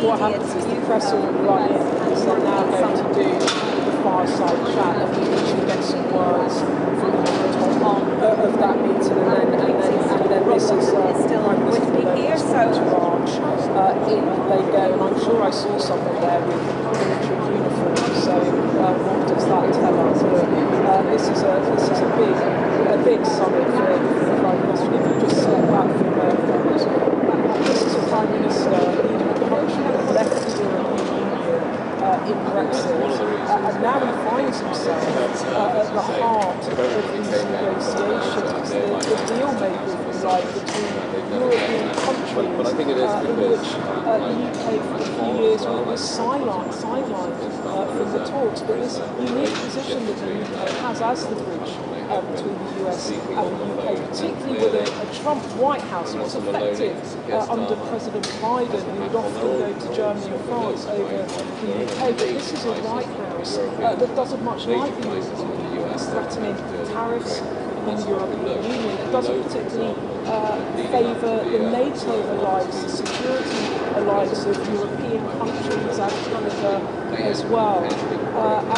A: what happens is the press will run in and so now going to do the fireside chat and we usually get some words from the top of that meeting and then this is Prime Minister Meloni's entourage in they go, and I'm sure I saw someone there with military uniform, so what does that tell us? This is a big summit for the Prime Minister. If you just step back from this is a Prime Minister leading a country that left the European Union in Brexit, and now he finds himself at the heart of these negotiations, the deal making, like between European countries, in which the UK for a few years was sidelined from the talks, but this unique position that the UK has as the bridge between the US and the UK, particularly with a Trump White House. It was effective under President Biden, who would often go to Germany and France over the UK, but this is a White House that doesn't much like the European Union. It's threatening tariffs in the European Union. It doesn't particularly favour the NATO alliance, the security alliance of European countries and Canada as well. And the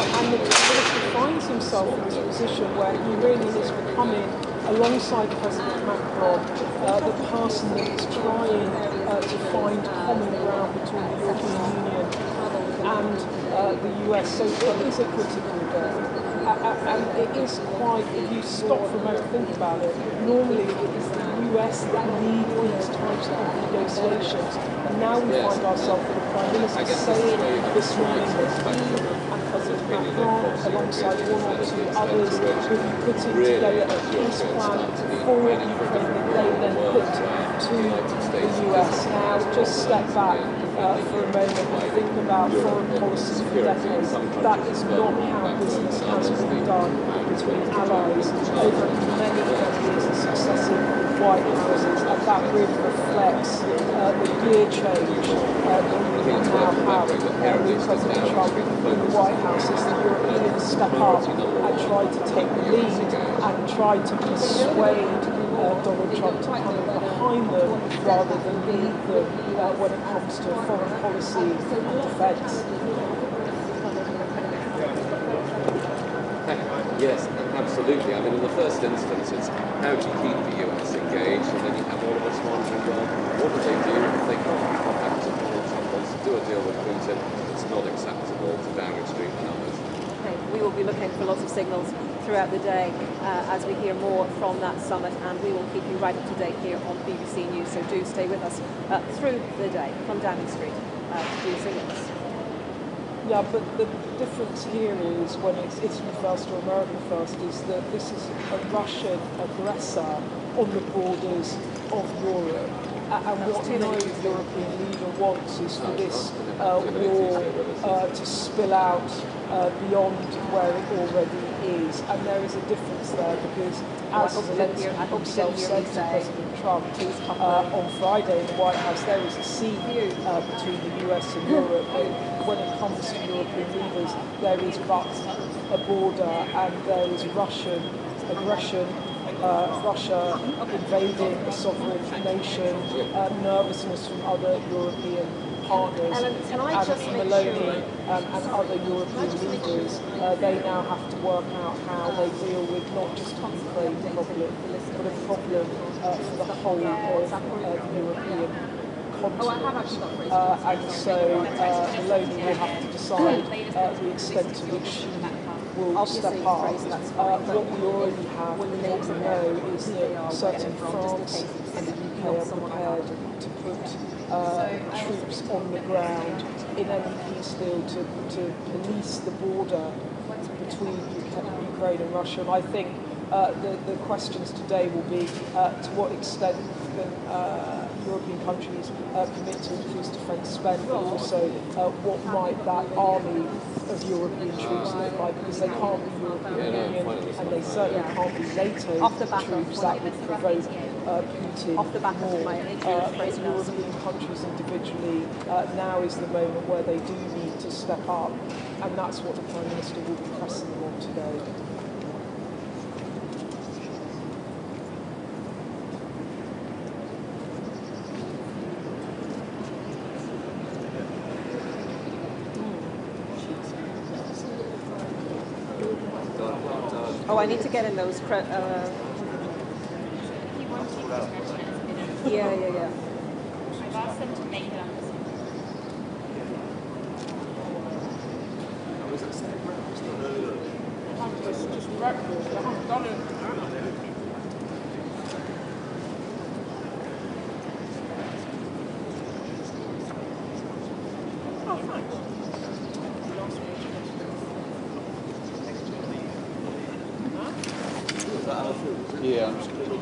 A: Prime Minister finds himself in this position where he really is becoming, alongside President Macron, the person that is trying to find common ground between the European Union and the US. So it is a critical day. and it is quite, if you stop for a moment to think about it, normally it is the US that lead these types of negotiations. And now we find ourselves with the Prime Minister saying this morning that he and President Macron, alongside one or two others, will be putting together a peace plan for Ukraine that they then put to the US. Now, just step back for a moment and think about foreign policy for decades. That is not how business has been done between allies over many years and successive White Houses, and that really reflects the gear change that we now have with President Trump in the White House as the Europeans step up and try to take the lead and try to persuade Donald Trump to come in behind them rather than lead them when it comes to foreign policy and defence.
B: Yes, absolutely. I mean, in the first instance, it's how do you keep the US engaged, and then you have all of us wondering, well, what do they do if they can't be contacted? Donald Trump wants to do a deal with Putin. It's not acceptable to downstream and others.
C: Okay. We will be looking for lots of signals throughout the day as we hear more from that summit, and we will keep you right up to date here on BBC News. So do stay with us through the day from Downing Street. Do signals.
A: Yeah, but the difference here is when it's Italy first or America first is that this is a Russian aggressor on the borders of Europe. And what no European leader wants is for this war to spill out beyond where it already is. And there is a difference there because, as Zelensky himself said to President Trump on Friday in the White House, there is a sea between the US and Europe. When it comes to European leaders, there is but a border, and there is Russian aggression, Russia invading a sovereign nation, nervousness from other European partners,
C: Ellen, can I
A: and
C: just make
A: Meloni
C: sure
A: and other European leaders, they now have to work out how they deal with not just the Ukraine problem, but a problem for the whole of European continent. And so Meloni will have to decide the extent to which she will step up. What we already have, what we know, is that certainly France and the UK are prepared to put troops on the ground in any peace deal to police the border between Ukraine and Russia. And I think the questions today will be to what extent can European countries commit to increase defence spend, but also what might that army of European troops look like, because they can't be European Union and they certainly can't be NATO troops. That would provoke Putin more. European countries individually, now is the moment where they do need to step up, and that's what the Prime Minister will be pressing them on today.
C: Oh, I need to get in those. Yeah.
G: I've asked them to make it up.
A: Just breakfast. I haven't done it. Oh, thanks.
D: Yeah, I'm just going to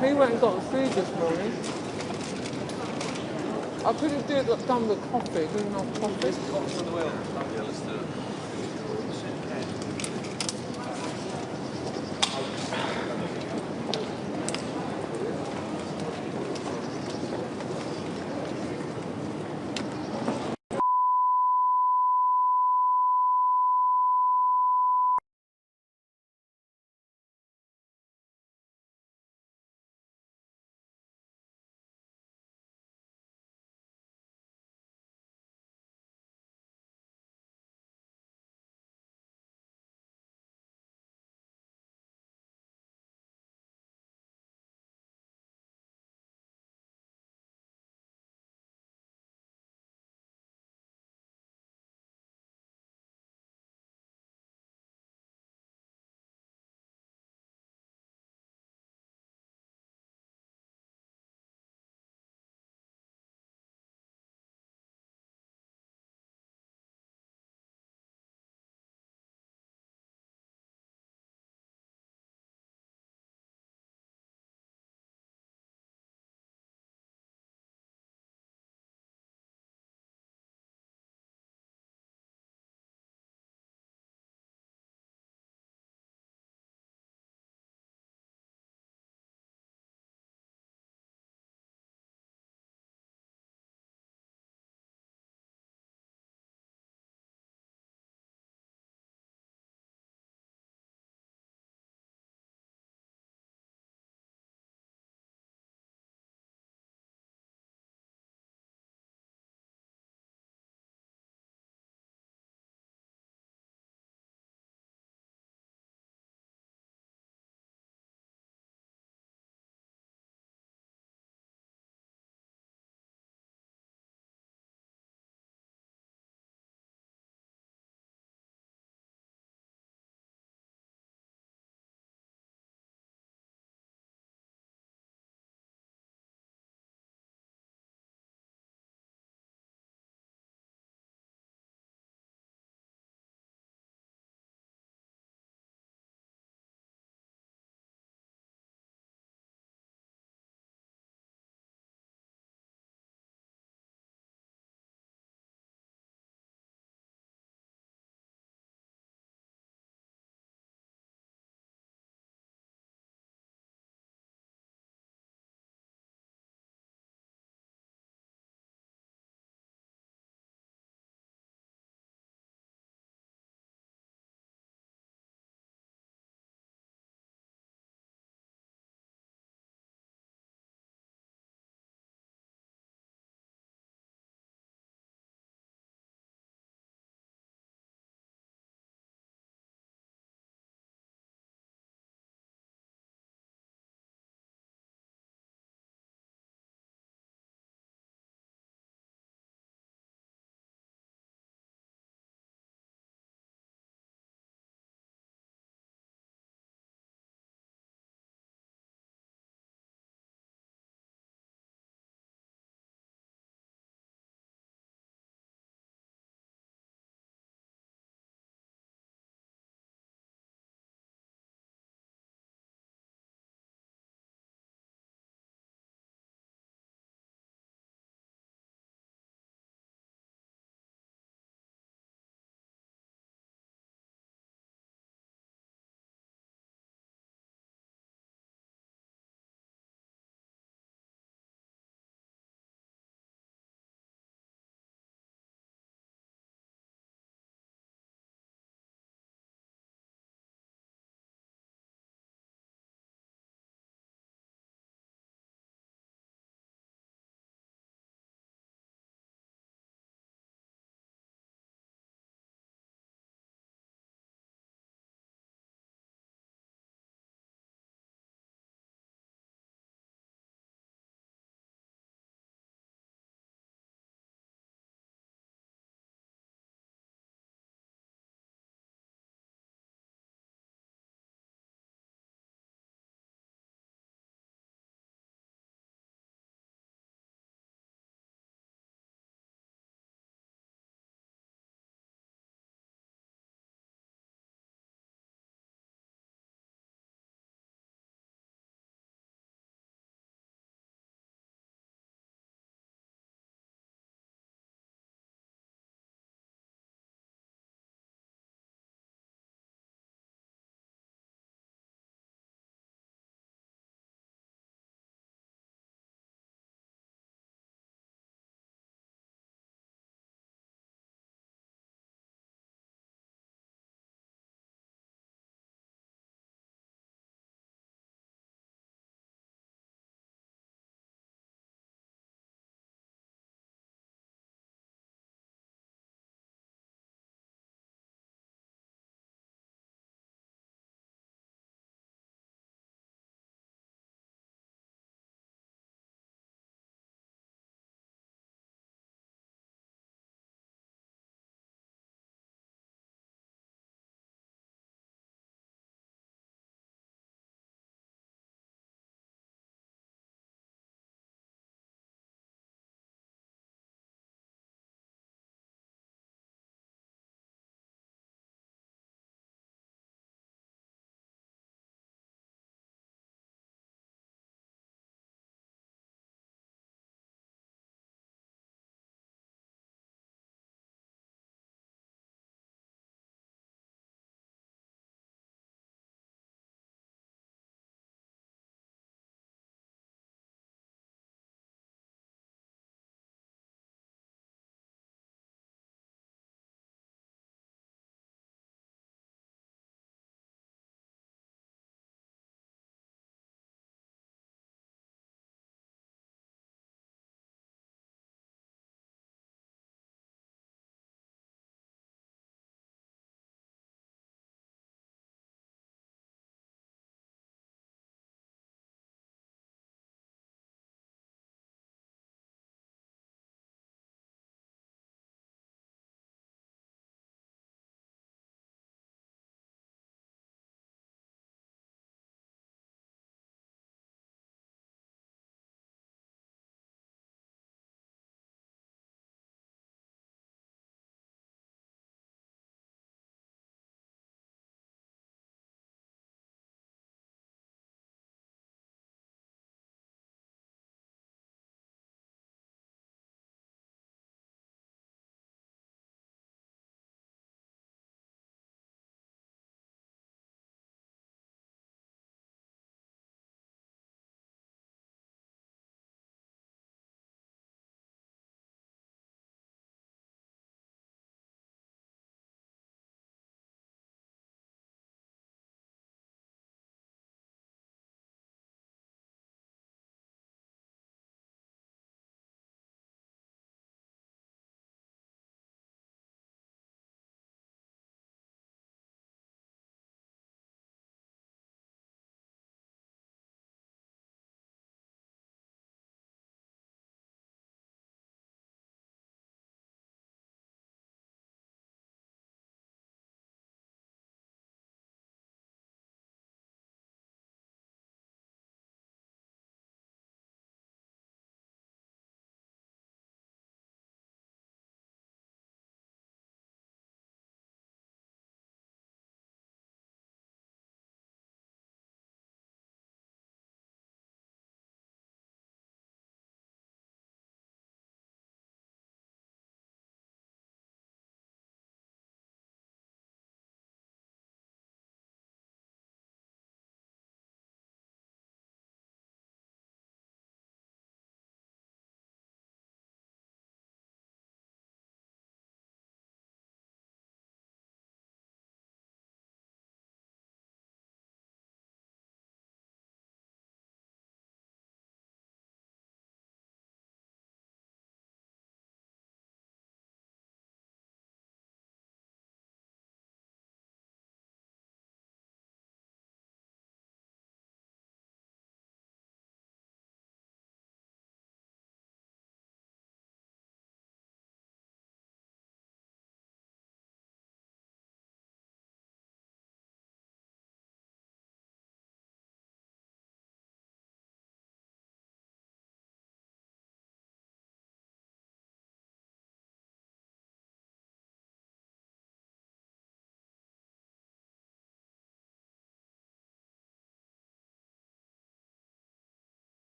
A: He went and got the food this morning. I could have done the coffee, didn't have coffee.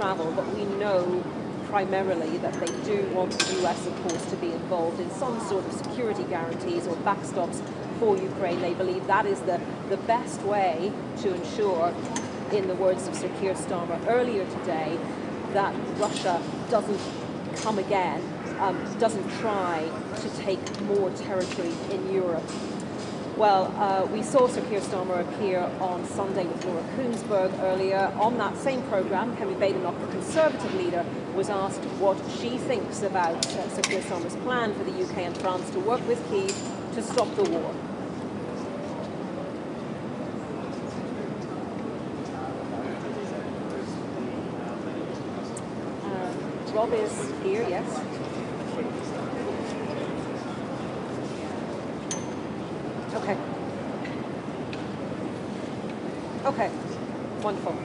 C: travel, but we know primarily that they do want the US, of course, to be involved in some sort of security guarantees or backstops for Ukraine. They believe that is the best way to ensure, in the words of Sir Keir Starmer earlier today, that Russia doesn't come again, doesn't try to take more territory in Europe. Well, we saw Sir Keir Starmer appear on Sunday with Laura Kuenssberg earlier. On that same programme, Kemi Badenoch, the Conservative leader, was asked what she thinks about Sir Keir Starmer's plan for the UK and France to work with Kyiv to stop the war. Rob is here, yes. Okay. Okay. Wonderful.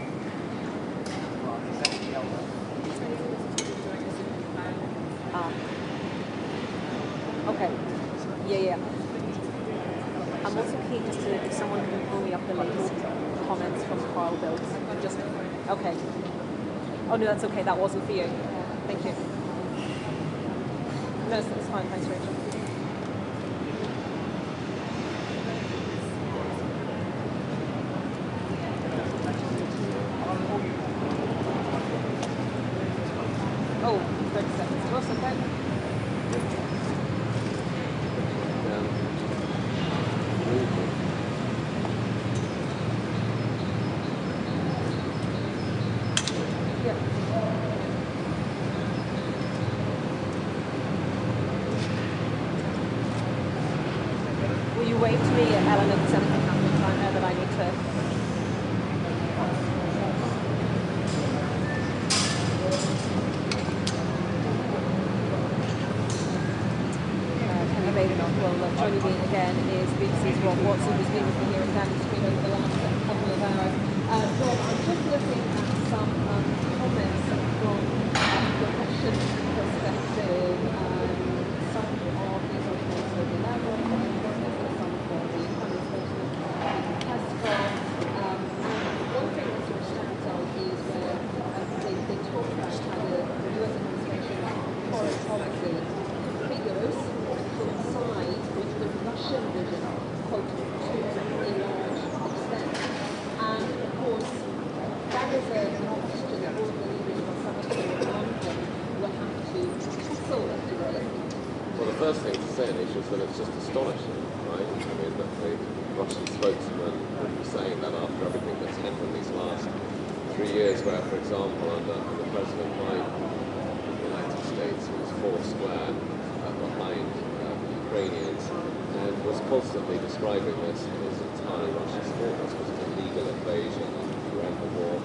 C: Okay. Yeah. I'm also keen just to, if someone can pull me up the latest comments from Carl Bills. Just, okay. Oh no, that's okay. That wasn't for you. Thank you. No, it's fine. Thanks, Rachel. Oh, 30 seconds. Ross, okay? Will you wave to me, Ellen, at the 7th time there that I need to... Kemi Badenoch will join me again is BBC's Rob Watson, who's been with me here in Downing Street over the last couple of hours. Rob, I'm just looking at some comments from the Russian perspective. Some of these are also the level of some for the Ukrainian spokesman, Peskov. And one thing that sort of stands out is where they talk about how the US administration's foreign policy figures coincide with the Russian vision, quote, to a large extent. And of course, that is a question that all the leaders of some of the London will have to tackle today.
B: Well, the first thing to say, Anisha, is that it's just astonishing, right? I mean, that the Russian spokesman would be saying that after everything that's happened these last 3 years, where, for example, under President Biden, the United States was four square behind the Ukrainians and was constantly describing this as entirely Russia's fault. This was an illegal invasion and the end of the war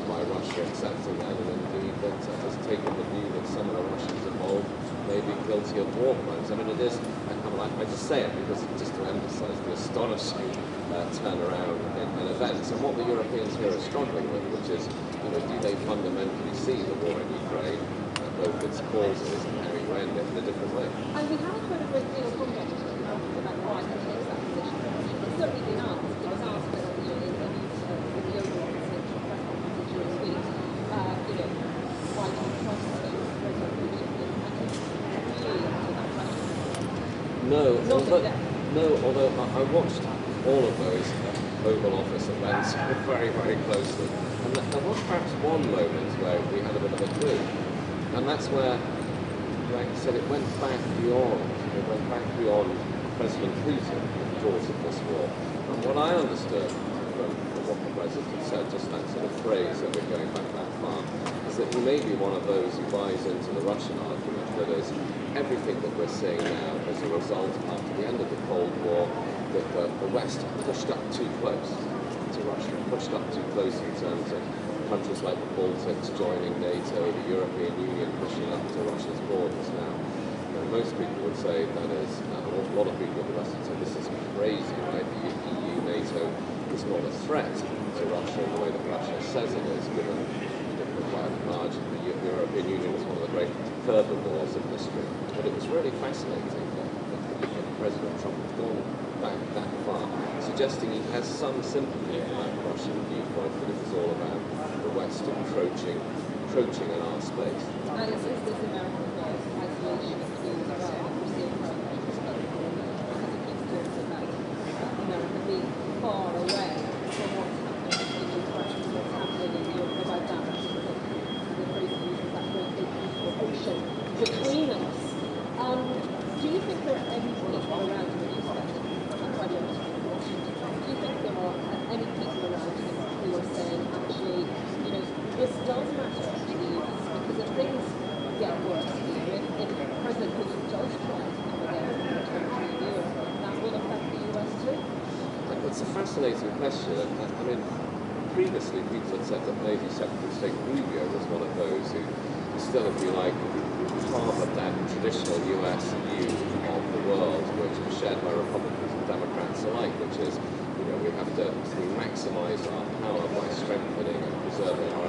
B: by Russia, accepting that, and indeed that has taken the view that some of the Russians involved may be guilty of war crimes. I mean, it is, I just say it because just to emphasize the astonishing turnaround in events, and what the Europeans here are struggling with, which is, do they fundamentally see the war in Ukraine, both its causes and how you end it, in a different way?
C: And we haven't heard a great deal of context about why he takes that position. It's certainly been asked. It was asked in the overall press conference during the week, why do you trust President Putin? And he's really answered that question.
B: No, although I watched all of those Oval Office events very, very closely. And there was perhaps one moment where we had a bit of a clue. And that's where, like I said, it went back beyond President Putin, the cause of this war. And what I understood from what the President said, just that sort of phrase that we're going back that far, is that he may be one of those who buys into the Russian argument that is everything that we're seeing now as a result after the end of the Cold War, that the West pushed up too close to Russia, pushed up too close in terms of countries like the Baltics joining NATO, the European Union pushing up to Russia's borders now. Most people would say that is, a lot of people in the West would say this is crazy, right? The EU, NATO is not a threat to Russia in the way that Russia says it is, given by and large the European Union is one of the great herbivores of history. But it was really fascinating that President Trump had gone back that far, suggesting he has some sympathy for that Russian viewpoint, that it was all about the West encroaching encroaching on our space.
C: And is this American isolation being around because it keeps talking about America being far away from what's happening in Ukraine, what's happening in Europe about that, the crazy reasons that great big beautiful ocean between us. Do you think there are any people around you, you spend quite a lot of time in Washington, do you think there are any people around you who are saying, actually, this does matter to the US, because if things get worse here, if President Putin does try to come again and return to Europe, that will affect the US too?
B: It's a fascinating question. I mean, previously people had said that maybe Secretary of State Rubio was one of those who still, if you like, harbored that traditional US view of the world, which was shared by Republicans and Democrats alike, which is, we have to maximise our power by strengthening and preserving our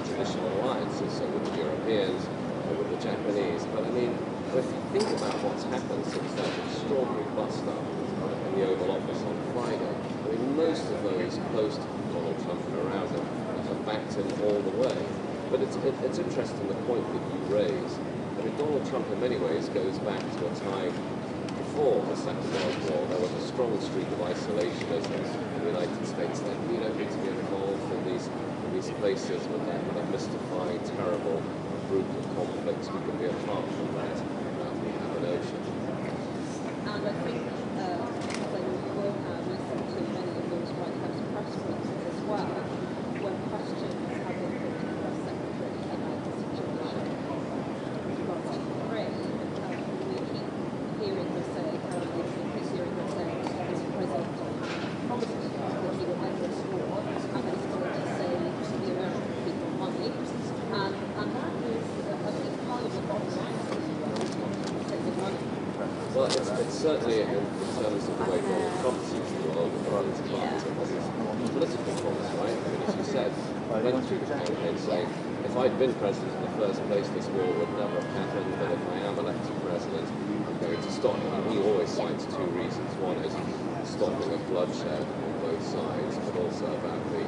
B: traditional alliances, so with the Europeans or with the Japanese. But I mean, if you think about what's happened since that extraordinary bust-up in the Oval Office on Friday, I mean, most of those close to Donald Trump and around him have backed him all the way. But it's interesting the point that you raise. I mean, Donald Trump in many ways goes back to a time before the Second World War. There was a strong streak of isolationism in the United States that we don't need to be involved in these places with that mystifying, terrible, brutal conflicts. We can be apart from that. We have an ocean.
C: And I think when you will have listened to many of those White House press briefings as well, when questions have been put to the press secretary about the situation with regards to Ukraine, we keep hearing her say, apparently keep hearing her say that the president promised that he would end this war and that he's going to save the American people money. And that is a big part of the bottom line for the US, saving money.
B: Well, it's certainly in terms of the way Donald Trump sees the world, rather than political promise, right? I mean, as you said, I went through the campaign saying, if I'd been president in the first place, this war would never have happened, but if I am elected president, I'm going to stop it. And he always cites two reasons. One is stopping of bloodshed on both sides, but also about the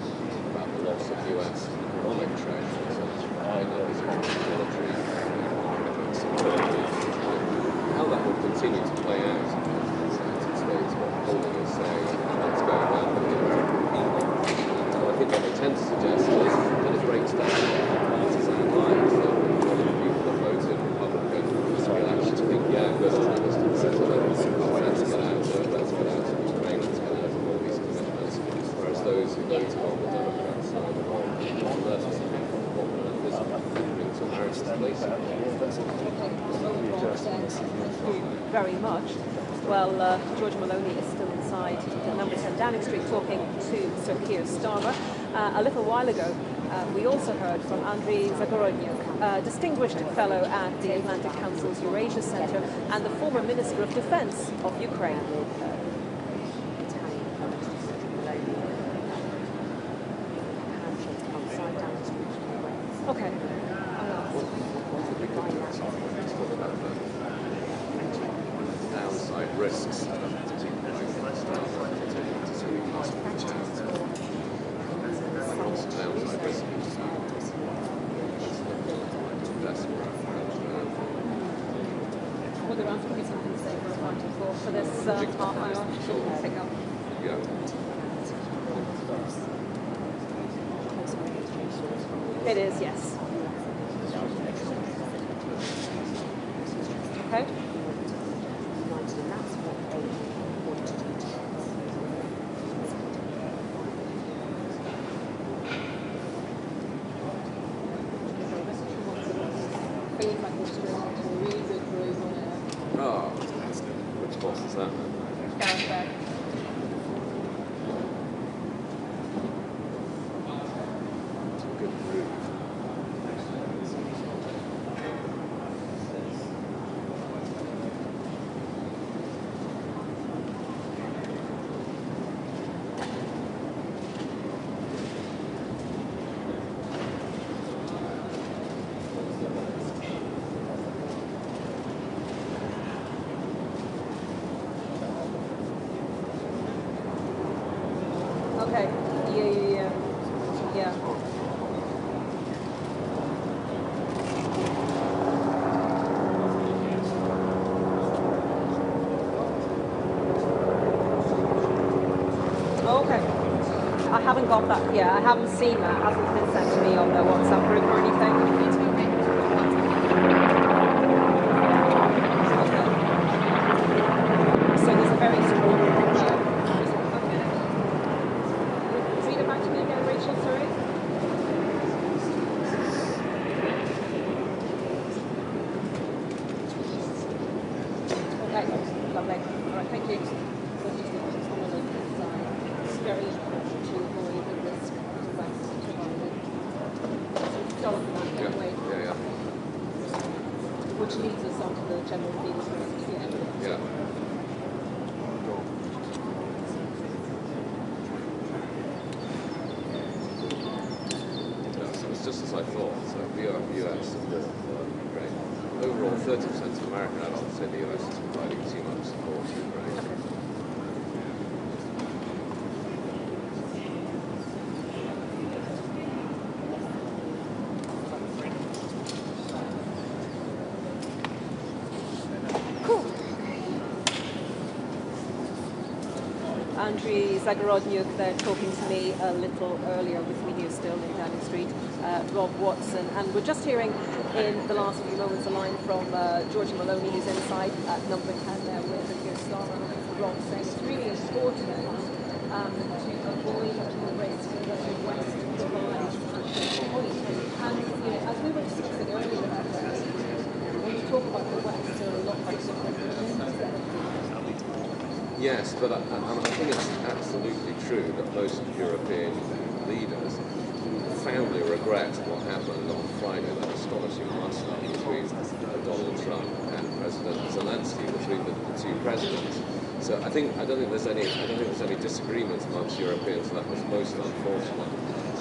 B: loss of US economic treasures and his military security. How that will continue to play out in the United States, what polling is saying, and what's going on with the American people. So I think what they tend to suggest is that it breaks down partisan lines, that one of the people that voted Republican will actually think, yeah, good on us to the president, let's get out of Ukraine, let's get out of all these commitments. Whereas those who voted on the Democrat side are on what is happening to America's place.
C: Thank you very much. Well, George Maloney is still inside the number 10 Downing Street talking to Sir Keir Starmer. A little while ago, we also heard from Andriy Zagorodnyuk, distinguished fellow at the Atlantic Council's Eurasia Center and the former Minister of Defense of Ukraine. Okay.
B: Downside risks. Downside risks.
C: Well, there are going to be something to say for a party for this half hour. Pick up.
B: Yeah.
C: It is, yes. Okay.
B: Oh, which boss is that?
C: Gareth Beck.
B: Good move.
C: got that. Yeah, I haven't seen that. It hasn't been sent to me on the WhatsApp group or anything. So there's a very strong picture. Read it back to me again, Rachel, sorry. Okay, lovely. All right, thank you. It's very important to avoid the risk of the West dividing. Start with that anyway.
B: Yeah.
C: Which leads us on to the general themes for next year.
B: Yeah. So it's just as I thought. So US support for Ukraine. Overall, 30% of American adults say the US is providing too much support to Ukraine.
C: Andriy Zagorodnyuk there talking to me a little earlier with me here still in Downing Street, Rob Watson, and we're just hearing in the last few moments a line from Georgia Maloney, who's inside at number 10 there with the Keir Starmer. Rob saying it's really important to avoid the risk that the West provides at this point. And as we were discussing earlier, when you talk about the West, there are a lot of different regions there.
B: Yes, but I think it's absolutely true that most European leaders profoundly regret what happened on Friday, that astonishing muster between Donald Trump and President Zelensky, between the two presidents. So I don't think there's any disagreement amongst Europeans that was most unfortunate,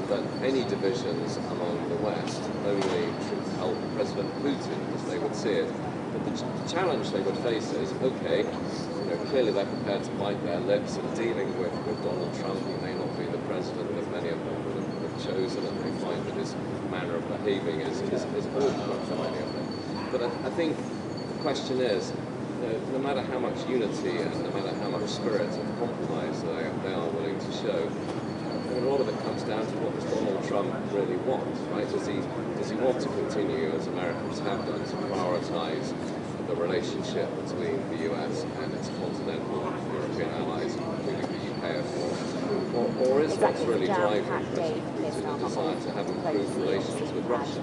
B: and that any divisions among the West only help President Putin, as they would see it. But the challenge they would face is, okay, clearly they're prepared to bite their lips in dealing with Donald Trump. He may not be the president that many of them would have chosen, and they find that his manner of behaving is awkward for many of them. But I think the question is, no matter how much unity and no matter how much spirit of compromise they are willing to show, a lot of it comes down to what does Donald Trump really want, right? Does he want to continue, as Americans have done, to prioritize the relationship between the US and its continental European allies, including the UK, of course? Or is what's really driving President Putin a desire to have improved relations with Russia?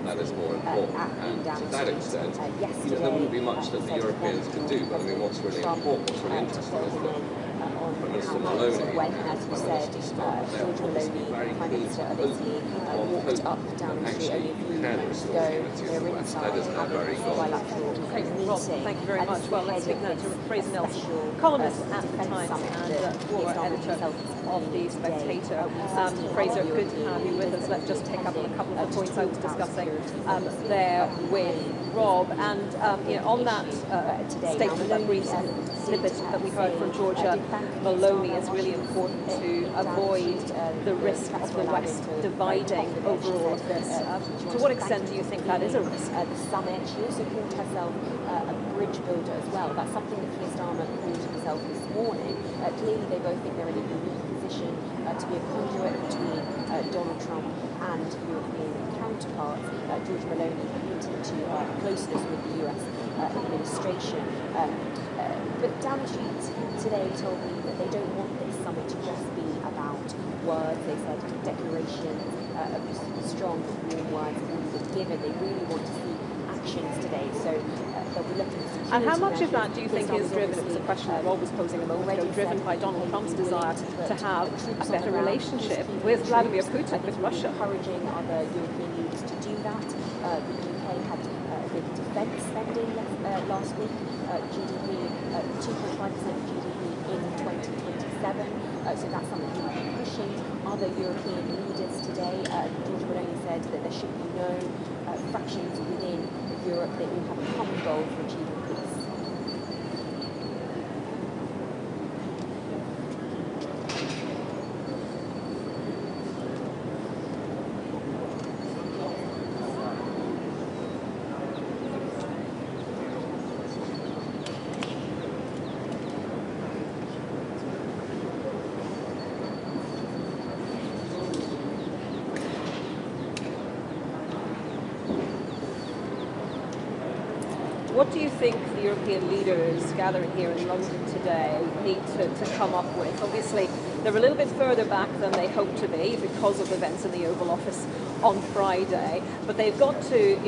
B: That is more important. And to that extent, there wouldn't be much that the Europeans could do, but I mean, what's really important, what's really interesting is that Prime Minister Maloney,
H: when, as you said, George Maloney, Prime Minister of Italy, walked up Downing Street only a few minutes ago. They're inside having a bilateral meeting.
C: Thank you very much. Well, let's speak now to Fraser Nelson, columnist at the Times and former editor of The Spectator. Fraser, good to have you with us. Let's just pick up on a couple of the points I was discussing there with Rob. And on that statement, that brief snippet that we heard from Georgia Maloney, is really important to avoid the risk of the West dividing over all of this. To what extent do you think that is a risk?
H: The summit, she also called herself a bridge builder as well. That's something that Keir Starmer called himself this morning. Clearly, they both think they're in a unique position to be a conduit between Donald Trump and European counterparts. George Maloney hinting to closeness with the US administration. But Downing Street today told me that they don't want this summit to just be about words. They said declarations of just strong, warm words have already been given. They really want to see actions today. So they'll be looking at security.
C: And how much of that do you think is driven, it was a question that Rob was posing a moment ago, driven by Donald Trump's desire to have a better relationship with Vladimir Putin, with Russia?
H: Encouraging other European leaders to do that. The UK had big defence spending last week, GDP, 2.5% of GDP in 2027. So that's something we will be pushing. Other European leaders today, George Maloney said that there should be no fractions within Europe. They all have a common goal for achieving peace.
C: What do you think the European leaders gathering here in London today need to come up with? Obviously, they're a little bit further back than they hoped to be because of events in the Oval Office on Friday, but they've got to,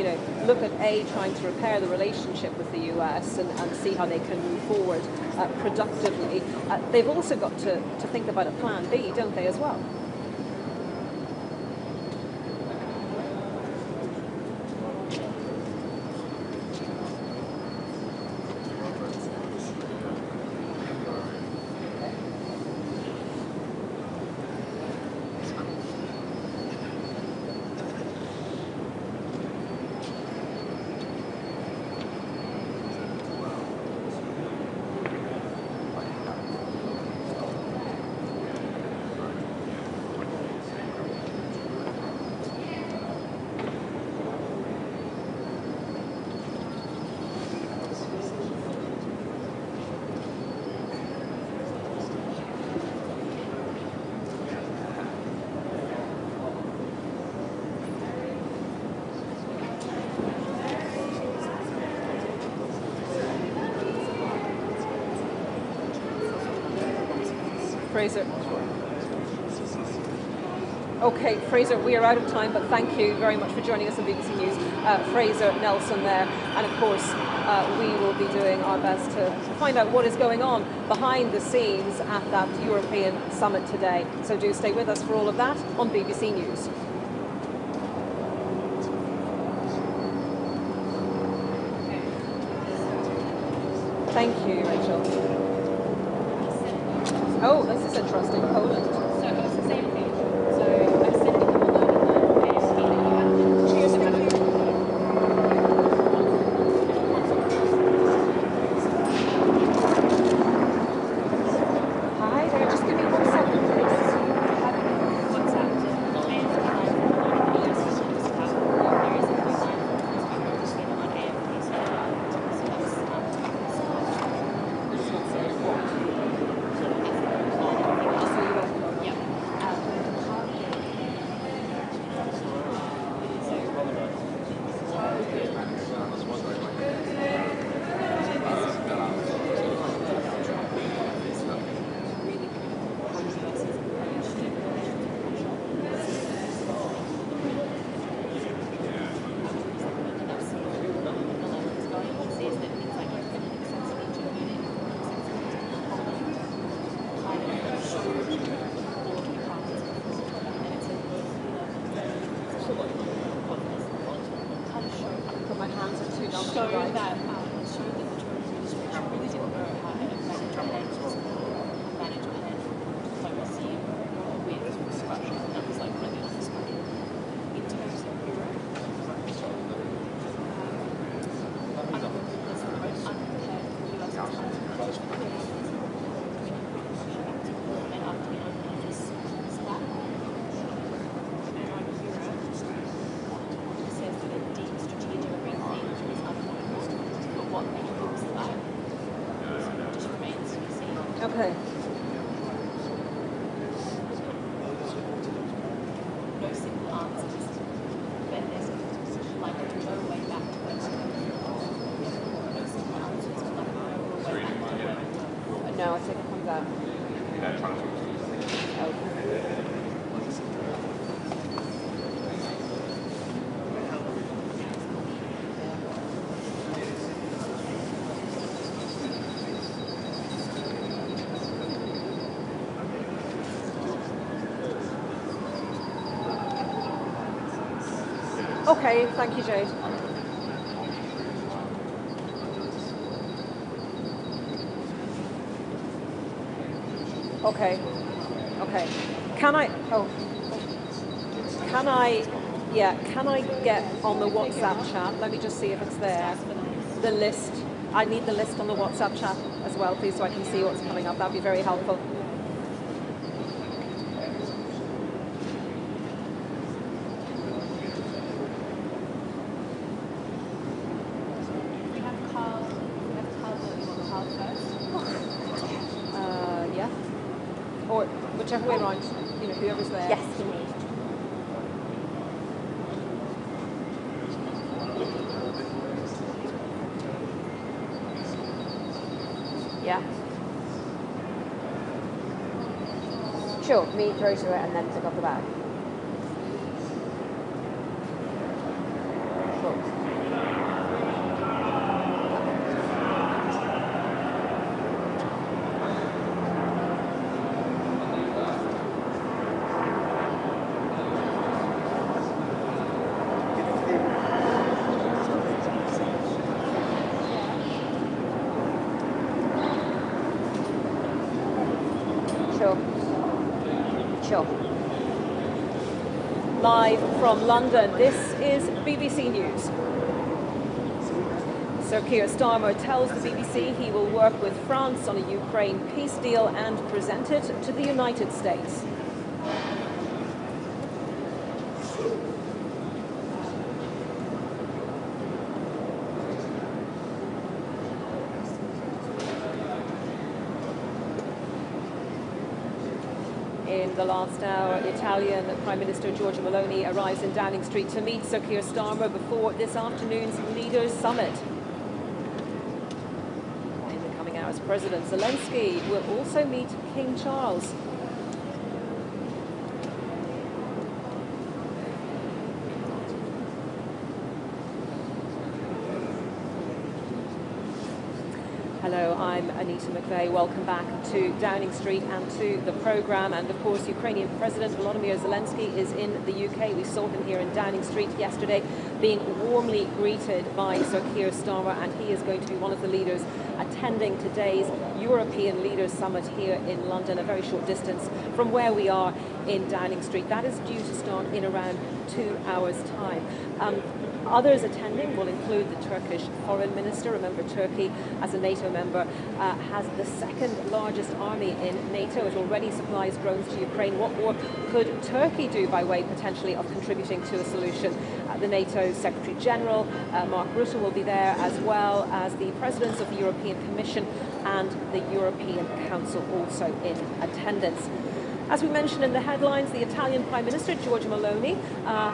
C: look at trying to repair the relationship with the US and see how they can move forward productively. They've also got to think about a plan B, don't they, as well? Fraser. Okay, Fraser, we are out of time, but thank you very much for joining us on BBC News. Fraser Nelson there, and of course we will be doing our best to find out what is going on behind the scenes at that European summit today. So do stay with us for all of that on BBC News. Thank you, Rachel. Oh, this is interesting. Poland.
G: So it's the same thing. So I sent him a note
H: Hi there, just give me 1 second, please.
C: But my hands are too numb to
G: show
C: write.
G: that the Tory really didn't know how to manage pen diplomacy with Russia. And that was like really unexpected. In terms of Europe, unprepared US and after the this slap. And on Europe, it says that a deep strategic rethink is underway. But what that looks like just remains to be seen.
C: Okay.
G: No simple answers, but there's like no way back to it. No simple answers, but like no way back to it.
C: No, I think it comes out. Okay, thank you, Jade. Okay. Can I get on the WhatsApp chat? Let me just see if it's there. The list. I need the list on the WhatsApp chat as well, please, so I can see what's coming up. That'd be very helpful.
G: We have Carl first.
C: Yeah. Or whichever way around, whoever's there.
H: Yes, indeed. Yeah. Sure, me throw to it and then pick up the bag. Cool. Sure.
C: Live from London, this is BBC News. Sir Keir Starmer tells the BBC he will work with France on a Ukraine peace deal and present it to the United States. In the last hour, Italian Prime Minister Giorgia Meloni arrives in Downing Street to meet Sir Keir Starmer before this afternoon's Leaders' Summit. In the coming hours, President Zelensky will also meet King Charles. Hello, I'm Anita McVeigh. Welcome back to Downing Street and to the programme. And of course, Ukrainian President Vladimir Zelensky is in the UK. We saw him here in Downing Street yesterday being warmly greeted by Sir Keir Starmer, and he is going to be one of the leaders attending today's European Leaders Summit here in London, a very short distance from where we are in Downing Street. That is due to start in around 2 hours' time. Others attending will include the Turkish Foreign Minister. Remember, Turkey, as a NATO member, has the second largest army in NATO. It already supplies drones to Ukraine. What more could Turkey do by way, potentially, of contributing to a solution? The NATO Secretary General, Mark Rutte, will be there, as well as the presidents of the European Commission and the European Council also in attendance. As we mentioned in the headlines, the Italian Prime Minister, Giorgia Meloni,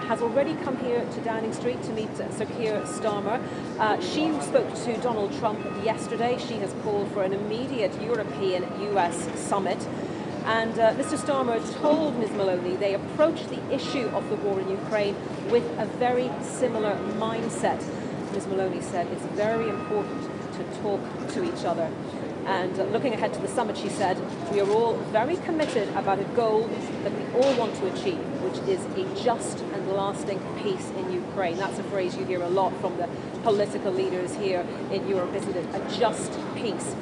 C: has already come here to Downing Street to meet Sir Keir Starmer. She spoke to Donald Trump yesterday. She has called for an immediate European-US summit. And Mr. Starmer told Ms. Meloni they approached the issue of the war in Ukraine with a very similar mindset. Ms. Meloni said it's very important to talk to each other. And looking ahead to the summit, she said, we are all very committed about a goal that we all want to achieve, which is a just and lasting peace in Ukraine. That's a phrase you hear a lot from the political leaders here in Europe, isn't it? A just peace.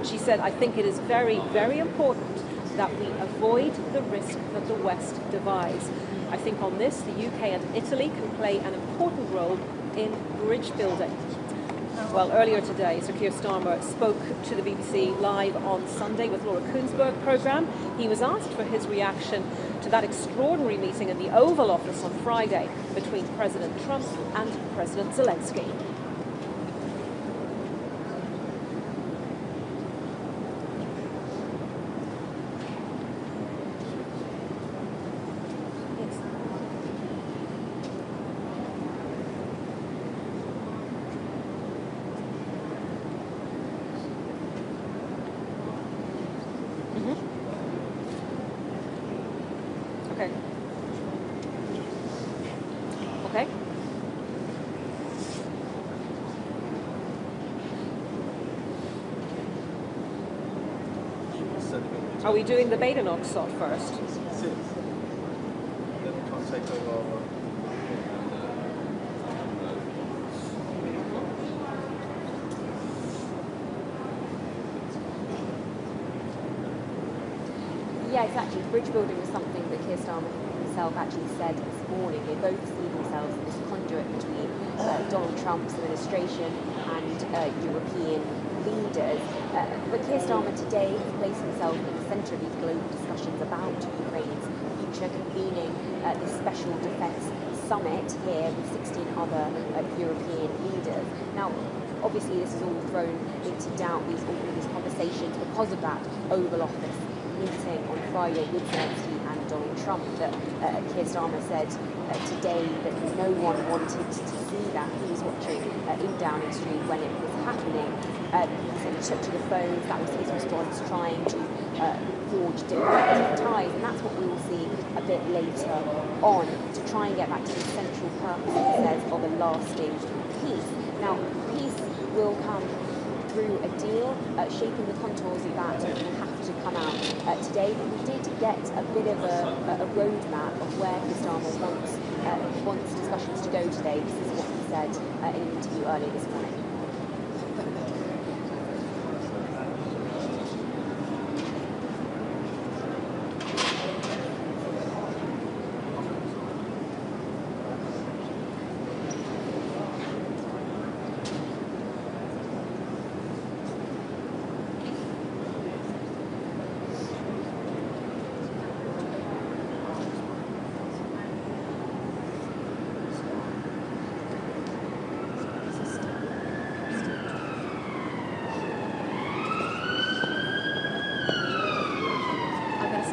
C: She said, I think it is very, very important that we avoid the risk that the West divides. I think on this, the UK and Italy can play an important role in bridge building. Well, earlier today, Sir Keir Starmer spoke to the BBC Live on Sunday with Laura Kuenssberg programme. He was asked for his reaction to that extraordinary meeting in the Oval Office on Friday between President Trump and President Zelensky. Okay. Okay. Are we doing the Badenoch shot first?
H: Yeah, exactly. Bridge building was something that Keir Starmer himself actually said this morning. They both see themselves as this conduit between Donald Trump's administration and European leaders. But Keir Starmer today has placed himself in the centre of these global discussions about Ukraine's future, convening this special defence summit here with 16 other European leaders. Now, obviously, this is all thrown into doubt, all these conversations, because of that Oval Office meeting on Friday with Zelensky and Donald Trump, that Keir Starmer said today that no one wanted to see that. He was watching in Downing Street when it was happening. He said he took to the phones. That was his response, trying to forge diplomatic ties, and that's what we will see a bit later on, to try and get back to the central purpose, he says, of a lasting peace. Now, peace will come through a deal. Shaping the contours of that will have to come out today. But we did get a bit of a roadmap of where Keir Starmer wants discussions to go today. This is what he said in an interview earlier this morning.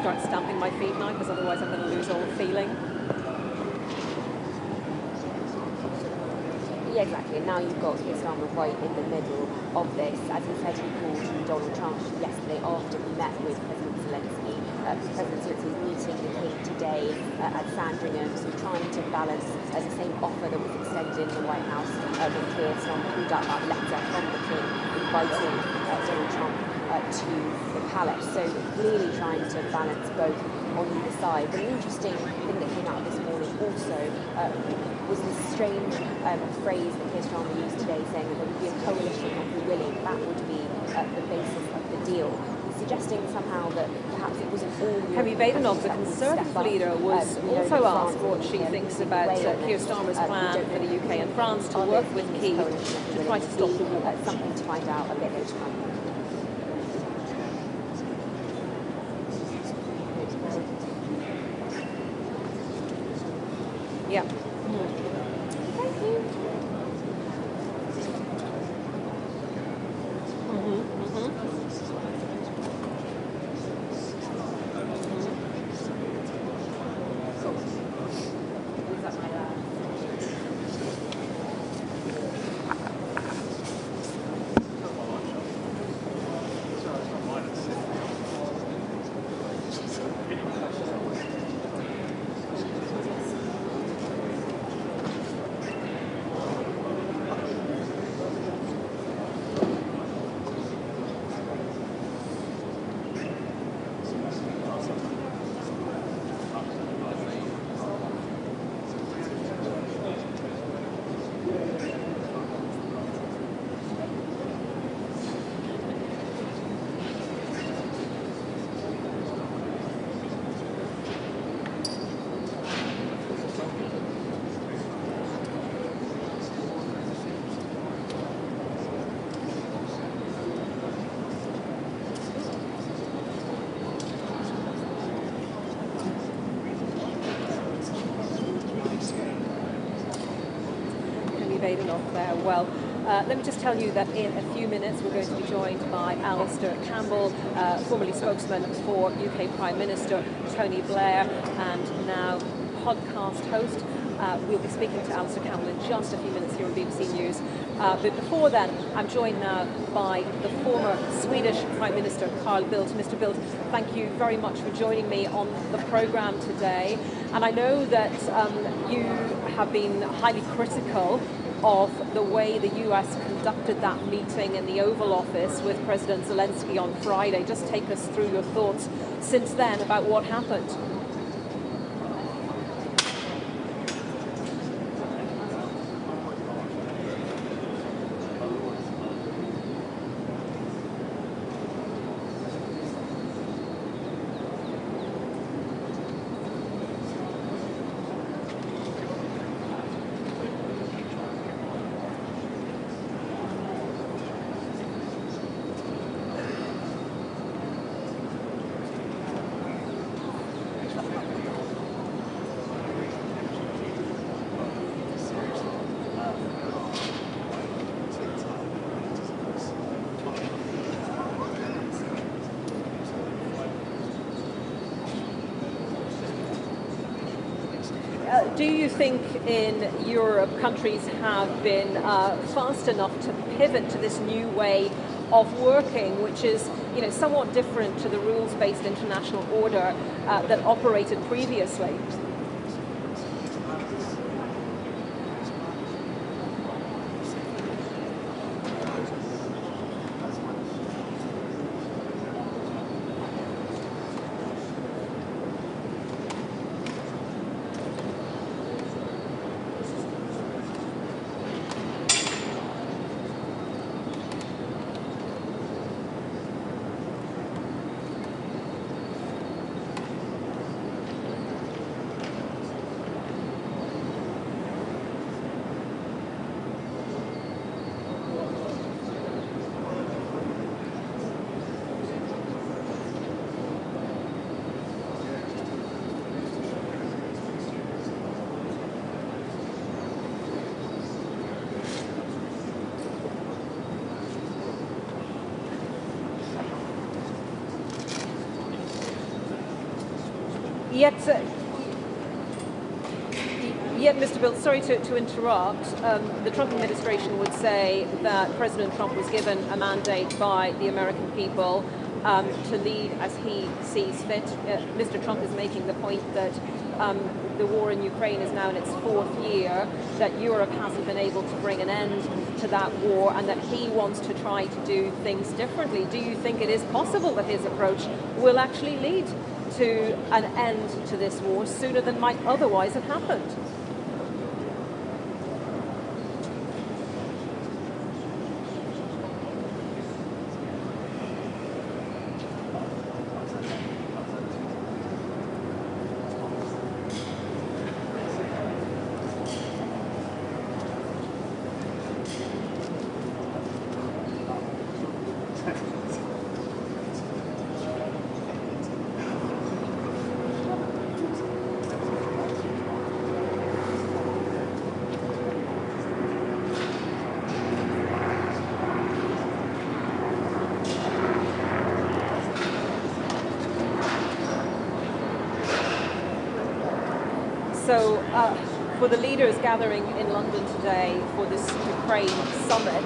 C: Start stamping my feet now, because otherwise I'm going to lose all feeling.
H: Yeah, exactly. And now you've got Keir Starmer right in the middle of this. As he said, he called Donald Trump yesterday after he met with President Zelensky. President Zelensky is meeting the king today at Sandringham, so trying to balance the same offer that was extended in the White House when Keir Starmer pulled out that letter from the king inviting Donald Trump to the palace. So clearly trying to balance both on either side. But an interesting thing that came out this morning also was this strange phrase that Keir Starmer used today, saying that there would be a coalition of the willing. That would be the basis of the deal. He's suggesting somehow that perhaps it wasn't all
C: Henry Badenoch, the Conservative leader, was also asked what she thinks about Keir Starmer's plan for the UK and France to work with Kyiv to try to stop the war.
H: Something to find out a bit later on.
C: Yeah.
H: Thank you.
C: Badenoch there. Well, let me just tell you that in a few minutes we're going to be joined by Alistair Campbell, formerly spokesman for UK Prime Minister Tony Blair and now podcast host. We'll be speaking to Alistair Campbell in just a few minutes here on BBC News. But before then, I'm joined now by the former Swedish Prime Minister, Carl Bildt. Mr. Bildt, thank you very much for joining me on the programme today. And I know that you have been highly critical of the way the US conducted that meeting in the Oval Office with President Zelensky on Friday. Just take us through your thoughts since then about what happened. Do you think in Europe countries have been fast enough to pivot to this new way of working, which is somewhat different to the rules-based international order that operated previously? Yet, Mr. Bill, sorry to interrupt, the Trump administration would say that President Trump was given a mandate by the American people to lead as he sees fit. Mr. Trump is making the point that the war in Ukraine is now in its 4th year, that Europe hasn't been able to bring an end to that war, and that he wants to try to do things differently. Do you think it is possible that his approach will actually lead to an end to this war sooner than might otherwise have happened? So for the leaders gathering in London today for this Ukraine summit,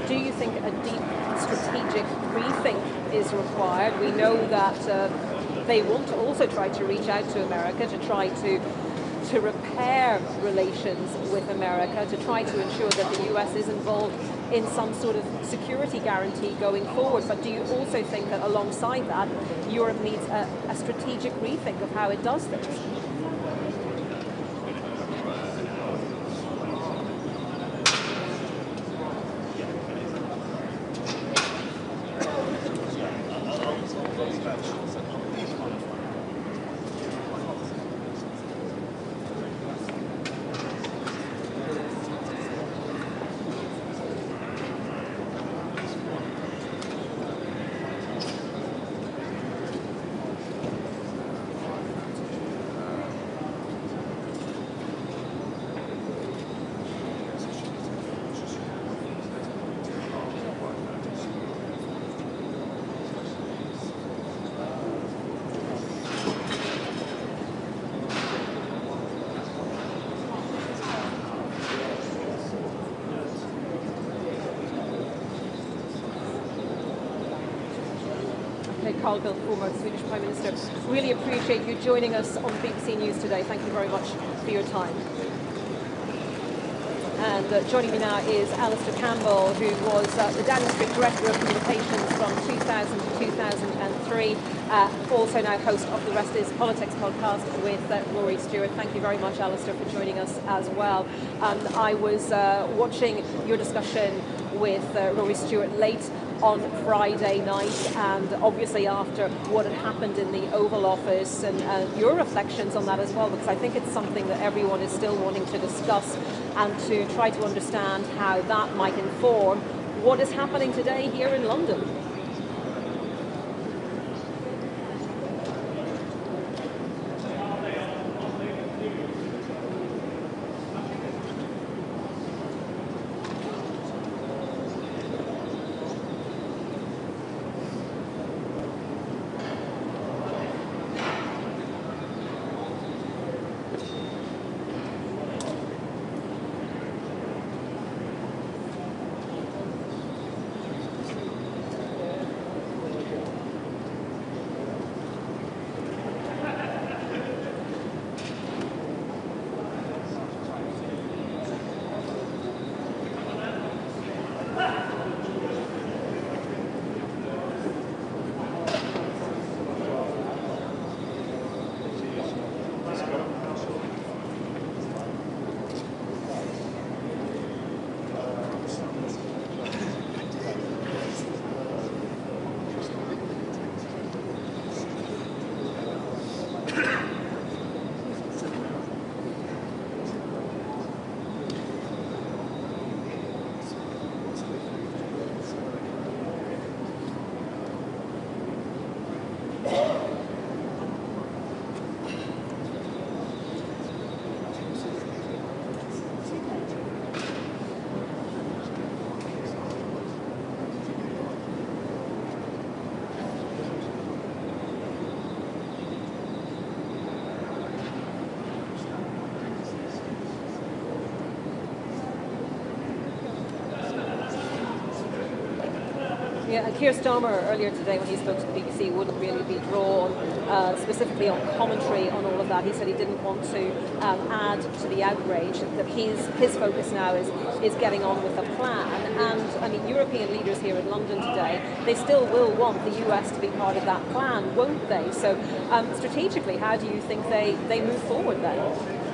C: do you think a deep strategic rethink is required? We know that they want to also try to reach out to America to try to repair relations with America, to try to ensure that the US is involved in some sort of security guarantee going forward. But do you also think that alongside that, Europe needs a strategic rethink of how it does things? Carl Bildt, former Swedish Prime Minister. Really appreciate you joining us on BBC News today. Thank you very much for your time. And joining me now is Alistair Campbell, who was the Downing Street Director of Communications from 2000 to 2003, also now host of the Rest is Politics podcast with Rory Stewart. Thank you very much, Alistair, for joining us as well. I was watching your discussion with Rory Stewart late on Friday night, and obviously after what had happened in the Oval Office, and your reflections on that as well, because I think it's something that everyone is still wanting to discuss and to try to understand how that might inform what is happening today here in London. Yeah, and Keir Starmer earlier today when he spoke to the BBC wouldn't really be drawn specifically on commentary on all of that. He said he didn't want to add to the outrage, that his focus now is getting on with the plan. And I mean, European leaders here in London today, they still will want the US to be part of that plan, won't they? So strategically, how do you think they move forward then?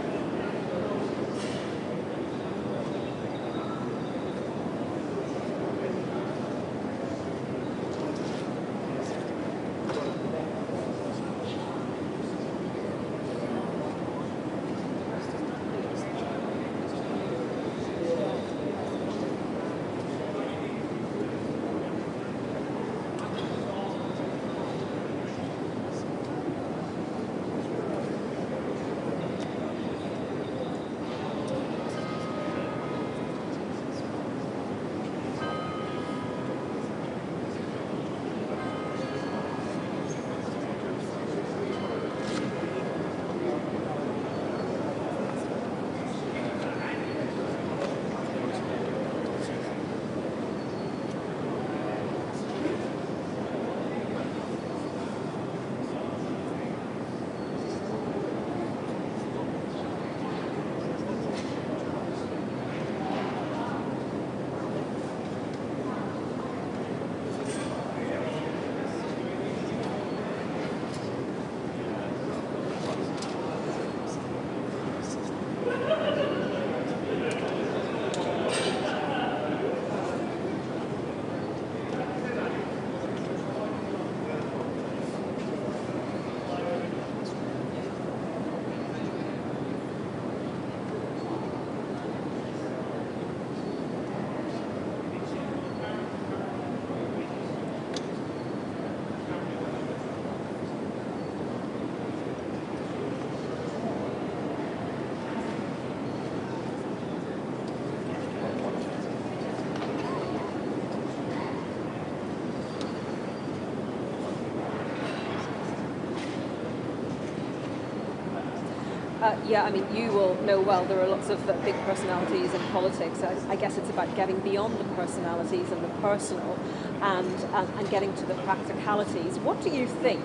C: Yeah, I mean, you will know well there are lots of big personalities in politics. I guess it's about getting beyond the personalities and the personal and getting to the practicalities. What do you think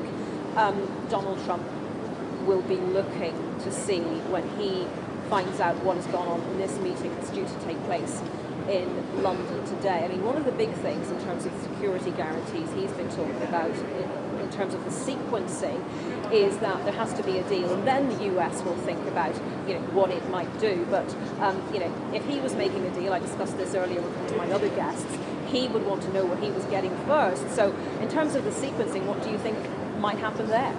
C: Donald Trump will be looking to see when he finds out what has gone on in this meeting that's due to take place in London today? I mean, one of the big things in terms of security guarantees he's been talking about in terms of the sequencing is that there has to be a deal, and then the US will think about, you know, what it might do. But you know, if he was making a deal, I discussed this earlier with one of my other guests, he would want to know what he was getting first. So in terms of the sequencing, what do you think might happen there?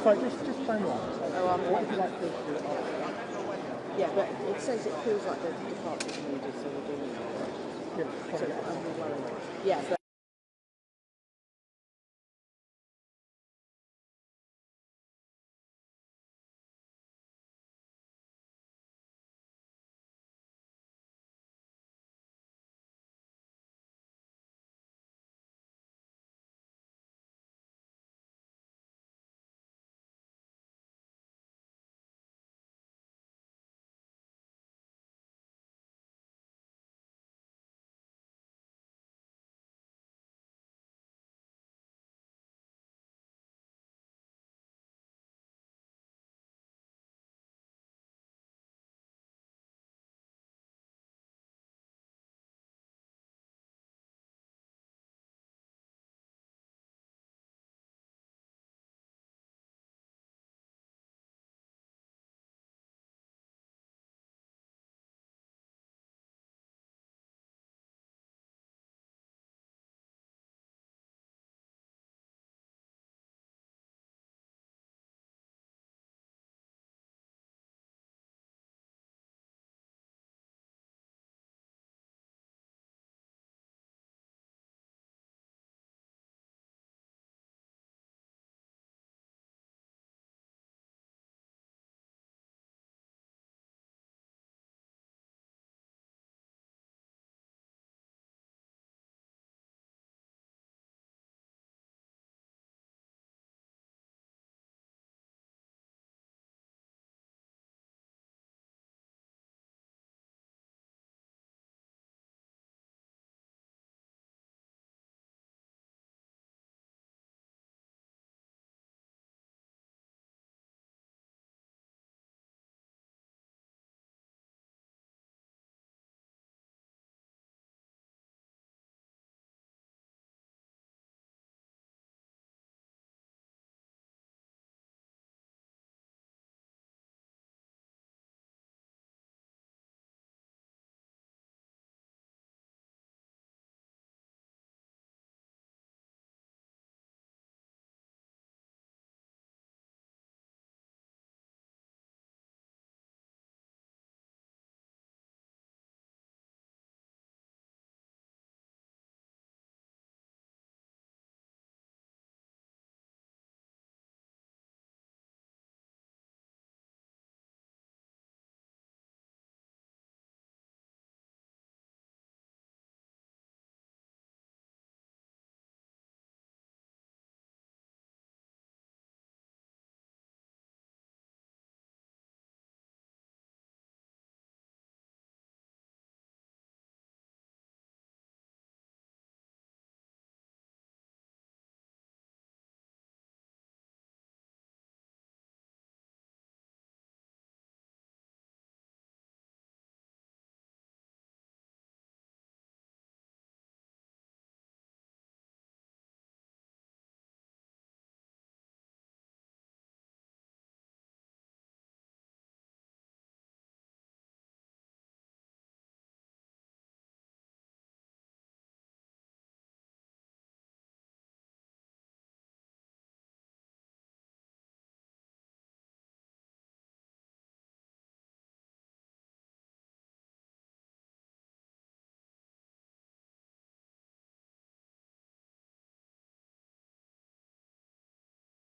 I: Just phone one. What would you like to do? Yeah, but it says it feels like the departures are needed, so we're doing it. Yeah, so I'm worried. Yeah, but